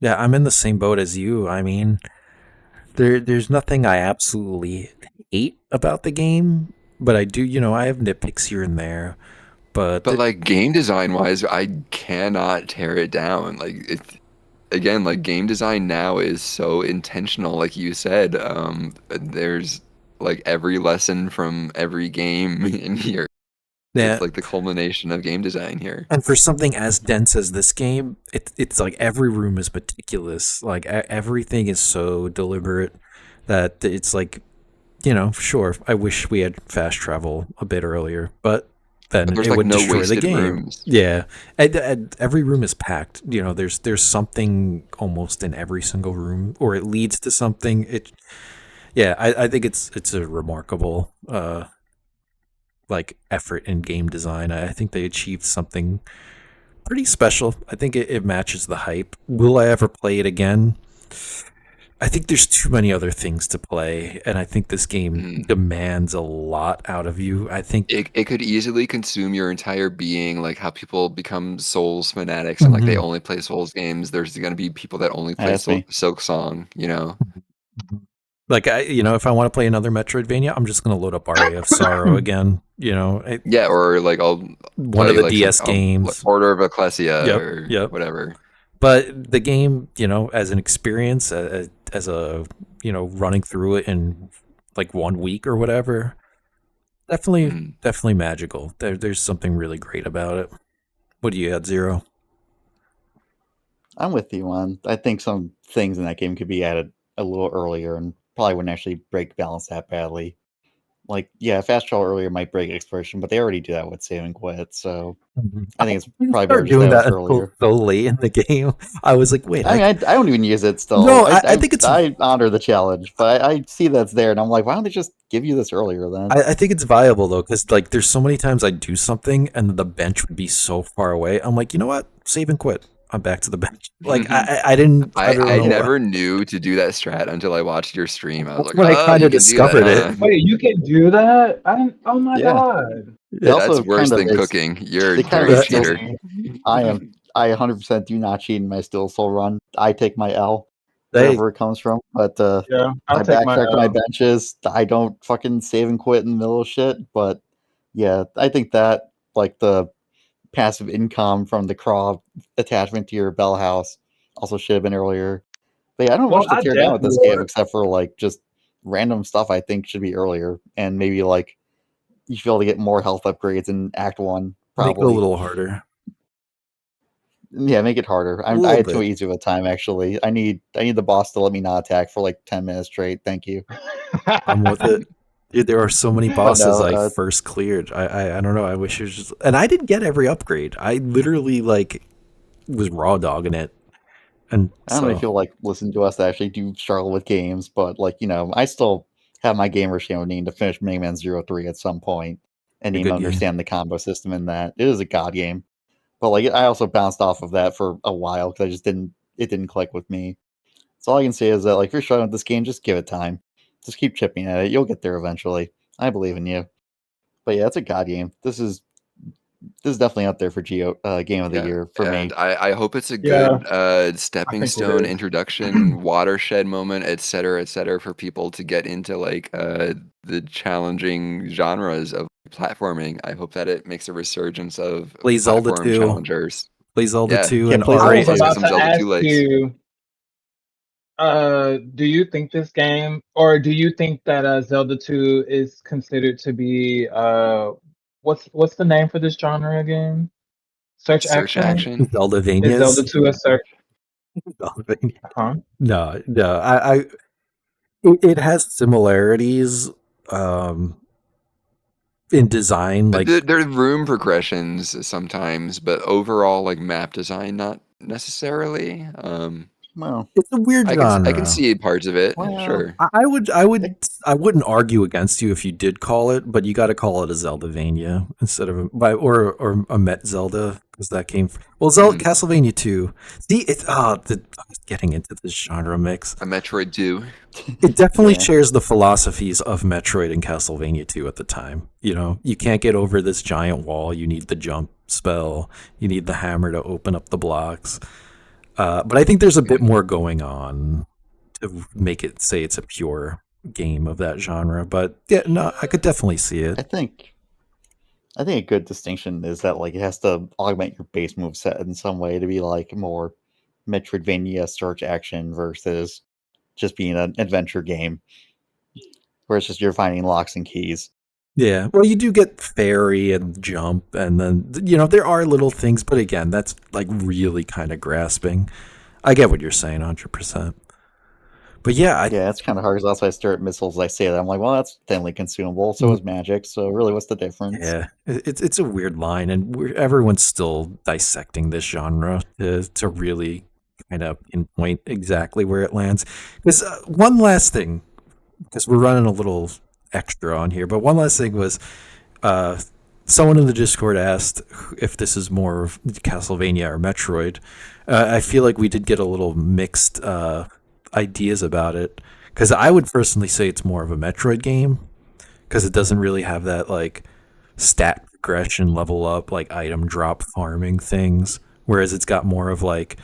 S1: Yeah, I'm in the same boat as you. I mean, there's nothing I absolutely hate about the game, but I do, I have nitpicks here and there. But
S2: But like game design wise, I cannot tear it down. Like it again, like game design now is so intentional, like you said. There's like every lesson from every game in here.
S1: yeah,
S2: It's like the culmination of game design here.
S1: and for something as dense as this game, it's like every room is meticulous. Like everything is so deliberate that it's like, sure, I wish we had fast travel a bit earlier, but then
S2: But there's
S1: it
S2: like
S1: would
S2: no
S1: destroy the
S2: wasted
S1: game.
S2: rooms.
S1: Yeah, and every room is packed. There's something almost in every single room, or it leads to something. I think it's a remarkable like effort in game design. I think they achieved something pretty special. I think it matches the hype. Will I ever play it again? I think there's too many other things to play, and I think this game demands a lot out of you. I think
S2: It could easily consume your entire being, like how people become Souls fanatics and like they only play Souls games. There's going to be people that only play
S3: That's me.
S2: Silksong, you know?
S1: like if I want to play another Metroidvania, I'm just gonna load up Aria of Sorrow again.
S2: Yeah, or like I'll
S1: One
S2: play
S1: of the
S2: like
S1: DS games.
S2: Order of Ecclesia or
S1: Yep.
S2: whatever.
S1: But the game, as an experience, as a running through it in like 1 week or whatever, definitely magical. There's something really great about it. What do you add, Zero?
S3: I'm with you on. I think some things in that game could be added a little earlier and probably wouldn't actually break balance that badly. Like, yeah, fast travel earlier might break exploration, but they already do that with save and quit. So I think it's
S1: didn't
S3: probably better
S1: start
S3: just
S1: doing
S3: that
S1: that
S3: earlier.
S1: so late in the game. I was like, wait,
S3: I mean, I don't even use it still.
S1: No, I think it's.
S3: I honor the challenge, but I see that's there, and I'm like, why don't they just give you this earlier then?
S1: I think it's viable though, because like there's so many times I do something and the bench would be so far away. I'm like, you know what? Save and quit. I'm back to the bench. Like I didn't. I don't know.
S2: never knew to do that strat until I watched your stream. I was like,
S1: When I
S2: oh,
S1: kind
S2: you
S1: of
S2: can do that,
S1: discovered
S2: huh?
S1: it.
S4: Wait, you can do that? Oh my
S3: Yeah.
S4: god.
S3: It also
S2: That's worse
S3: kind of
S2: than
S3: is-
S2: cooking. You're a
S3: it kind
S2: dirty
S3: of
S2: cheater.
S3: I 100% do not cheat in my Steel Soul run. I take my L
S1: They
S3: wherever it comes from. But
S4: Yeah,
S3: I
S4: I'll take my
S3: backtrack to my
S4: L.
S3: benches. I don't fucking save and quit in the middle of shit. But yeah, I think that like the passive income from the craw attachment to your bell house also should have been earlier. But yeah, I don't know
S4: Well,
S3: much to
S4: I
S3: tear down with this
S4: definitely
S3: game except for like just random stuff I think should be earlier. And maybe like you should be able to get more health upgrades in Act 1,
S1: make it a
S3: probably.
S1: little harder.
S3: Yeah, make it harder. I
S1: little
S3: had too
S1: bit.
S3: easy of a time actually. I need the boss to let me not attack for like 10 minutes straight. Thank you.
S1: I'm with it. Dude, there are so many bosses
S3: no,
S1: I first cleared. I don't know. I wish it was just, and I didn't get every upgrade. I literally like was raw dogging it, and
S3: I don't know if
S1: so
S3: you'll like listen to us that actually do struggle with games, but like I still have my gamer shame of needing to finish Mega Man 03 at some point and
S1: A
S3: even
S1: good game.
S3: understand the combo system in that. It is a god game, but like I also bounced off of that for a while because it didn't click with me. So all I can say is that like if you're struggling with this game, just give it time. Just keep chipping at it. You'll get there eventually. I believe in you. But yeah, it's a god game. This is definitely up there for game of the year for me.
S2: And I hope it's a
S4: Yeah,
S2: good stepping
S4: think it
S2: stone,
S4: is.
S2: introduction, watershed moment, et cetera, for people to get into like the challenging genres of platforming. I hope that it makes a resurgence of
S1: Play Zelda
S2: platform
S1: 2.
S2: challengers.
S1: Play Zelda
S2: Yeah.
S1: 2
S3: Yeah,
S1: and
S3: play
S4: I
S3: Zelda
S4: was
S3: two.
S2: Let's get
S4: about
S2: some
S4: to
S2: Zelda
S4: ask
S2: 2 legs.
S4: you, do you think this game, or do you think that Zelda 2 is considered to be what's the name for this genre again? Search
S2: Search
S4: action?
S2: action.
S4: Is Zelda 2 a search?
S1: Zeldavania.
S4: Huh?
S1: No. It has similarities in design, like
S2: There are room progressions sometimes, but overall, like map design, not necessarily.
S3: Well,
S1: it's a weird
S2: I
S1: genre.
S2: can see parts of it.
S3: Well,
S2: Sure.
S1: I wouldn't argue against you if you did call it, but you got to call it a Zeldavania instead of or a Met Zelda, because that came from, well, Zelda Castlevania 2. See, it's getting into this genre mix.
S2: A Metroid 2.
S1: It definitely
S3: Yeah.
S1: shares the philosophies of Metroid and Castlevania 2 at the time. You can't get over this giant wall. You need the jump spell. You need the hammer to open up the blocks. But I think there's a bit more going on to make it say it's a pure game of that genre. But yeah, no, I could definitely see
S3: I
S1: it.
S3: think a good distinction is that like it has to augment your base move set in some way to be like more Metroidvania search action versus just being an adventure game where it's just you're finding locks and keys.
S1: Yeah, well, you do get fairy and jump, and then there are little things, but again, that's like really kind of grasping. I get what you're saying, 100%. But yeah,
S3: Yeah, it's kind of hard because also I stare at missiles. I say that I'm like, well, that's thinly consumable. So is magic. So really, what's the difference?
S1: yeah, it's a weird line, and everyone's still dissecting this genre to really kind of pinpoint exactly where it lands. Because one last thing, because we're running a little extra on here, but one last thing was uh, someone in the Discord asked if this is more of Castlevania or Metroid. I feel like we did get a little mixed ideas about it, because I would personally say it's more of a Metroid game, because it doesn't really have that like stat progression, level up, like item drop farming things, whereas it's got more of like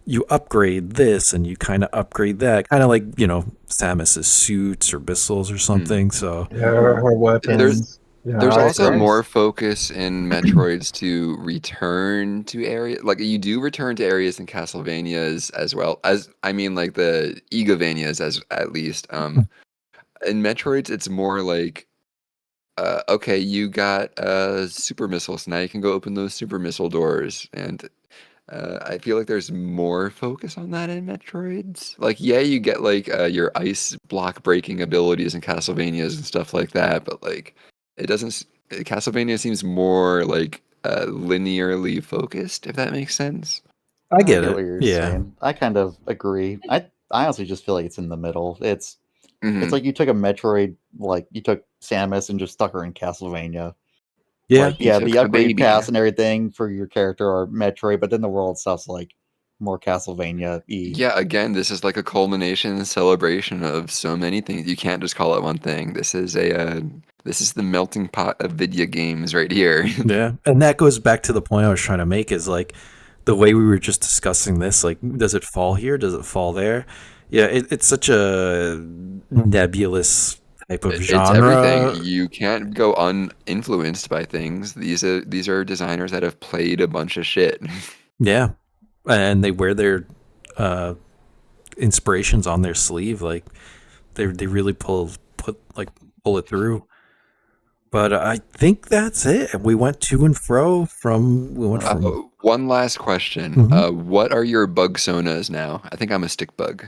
S1: you upgrade this and you kind of upgrade that, kind of like, Samus's suits or Bissell's or something. So
S4: Yeah, her weapons.
S2: There's
S4: I
S2: also
S4: agree.
S2: more focus in Metroids to return to areas. Like you do return to areas in Castlevanias as well as, I mean, like the Egavanias as at least. In Metroids, it's more like, okay, you got super missiles. Now you can go open those super missile doors, and I feel like there's more focus on that in Metroids. Like, yeah, you get like your ice block breaking abilities in Castlevanias and stuff like that, but like it doesn't. Castlevania seems more like linearly focused, if that makes sense.
S1: I get
S3: what
S1: it.
S3: you're
S1: Yeah.
S3: saying. I kind of agree. I honestly just feel like it's in the middle. It's
S2: Mhm.
S3: like you took a Metroid, like you took Samus and just stuck her in Castlevania.
S1: Yeah.
S3: Like, yeah,
S2: took
S3: the
S2: the
S3: upgrade
S2: baby.
S3: paths and everything for your character are Metroid, but then the world stuff's like more Castlevania-y.
S2: Yeah, again, this is like a culmination and celebration of so many things. You can't just call it one thing. This is this is the melting pot of video games right here.
S1: Yeah. And that goes back to the point I was trying to make, is like the way we were just discussing this, like, does it fall here? Does it fall there? Yeah, it's such a nebulous type of
S2: It's everything.
S1: genre.
S2: You can't go uninfluenced by things. These are designers that have played a bunch of shit.
S1: Yeah. And they wear their inspirations on their sleeve. Like they really pull it through. But I think that's it. We went to and fro from. We went from.
S2: One last question.
S1: Mhm.
S2: What are your bug sonas now? I think I'm a stick bug.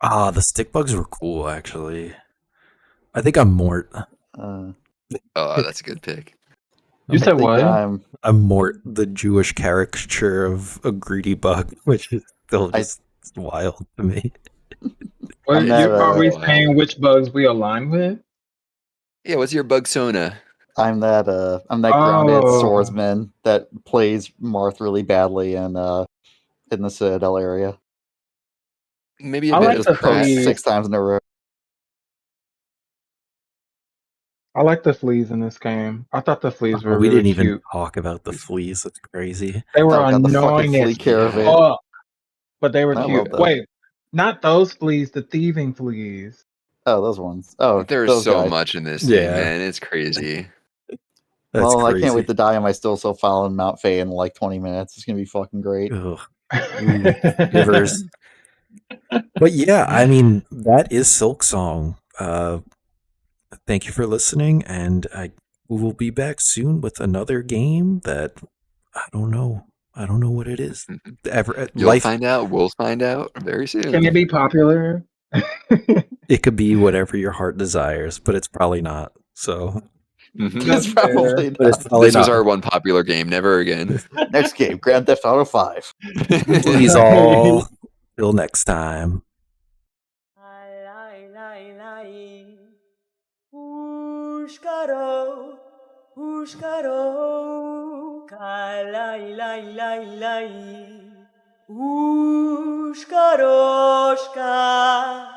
S1: The stick bugs were cool, actually. I think I'm Mort.
S3: Uh,
S2: Oh, that's a good pick.
S4: You
S3: I
S4: said
S3: think
S4: what?
S1: I'm Mort, the Jewish caricature of a greedy bug, which is still just wild to me.
S4: What,
S3: I'm that,
S4: are we
S2: Wow.
S4: saying which bugs we align with?
S2: Yeah, what's your bug sona?
S3: I'm that grounded
S4: Oh.
S3: swordsman that plays Marth really badly in the Citadel area.
S2: Maybe a
S4: I
S2: bit
S4: like
S2: of
S4: the
S3: Poked
S2: Pratt.
S4: fleas.
S3: 6 times in a row.
S4: I like the fleas in this game. I thought the fleas were
S1: We
S4: really
S1: didn't even
S4: cute.
S1: talk about the fleas. That's crazy.
S4: They were
S3: Oh god, the fucking
S4: annoying
S3: flea
S4: as
S3: caravan.
S4: fuck, but they were
S3: I
S4: cute.
S3: love those.
S4: Wait, not those fleas, the thieving fleas.
S3: Oh, those ones. Oh,
S2: There's
S3: those
S2: so
S3: guys.
S2: much in this
S1: Yeah.
S2: game, man. It's crazy.
S1: That's
S3: Well,
S1: crazy.
S3: I can't wait to die on my still so file in Mount Faye in like 20 minutes. It's gonna be fucking great.
S1: Ugh. Ooh, shivers. But yeah, I mean, that is Silksong. Thank you for listening, and we will be back soon with another game that I don't know. I don't know what it is.
S2: You'll
S1: Life.
S2: find out. We'll find out very
S4: Can
S2: soon.
S4: it be popular?
S1: It could be whatever your heart desires, but it's probably not. So,
S2: Mhm.
S4: That's
S3: It's probably
S1: but it's
S3: not.
S1: probably
S2: This was
S1: not.
S2: our one popular game. Never again.
S3: Next game, Grand Theft Auto 5.
S1: Please all. Till next time.
S5: Pushkaro, pushkaro, kalai lai lai lai. Pushkaroshka.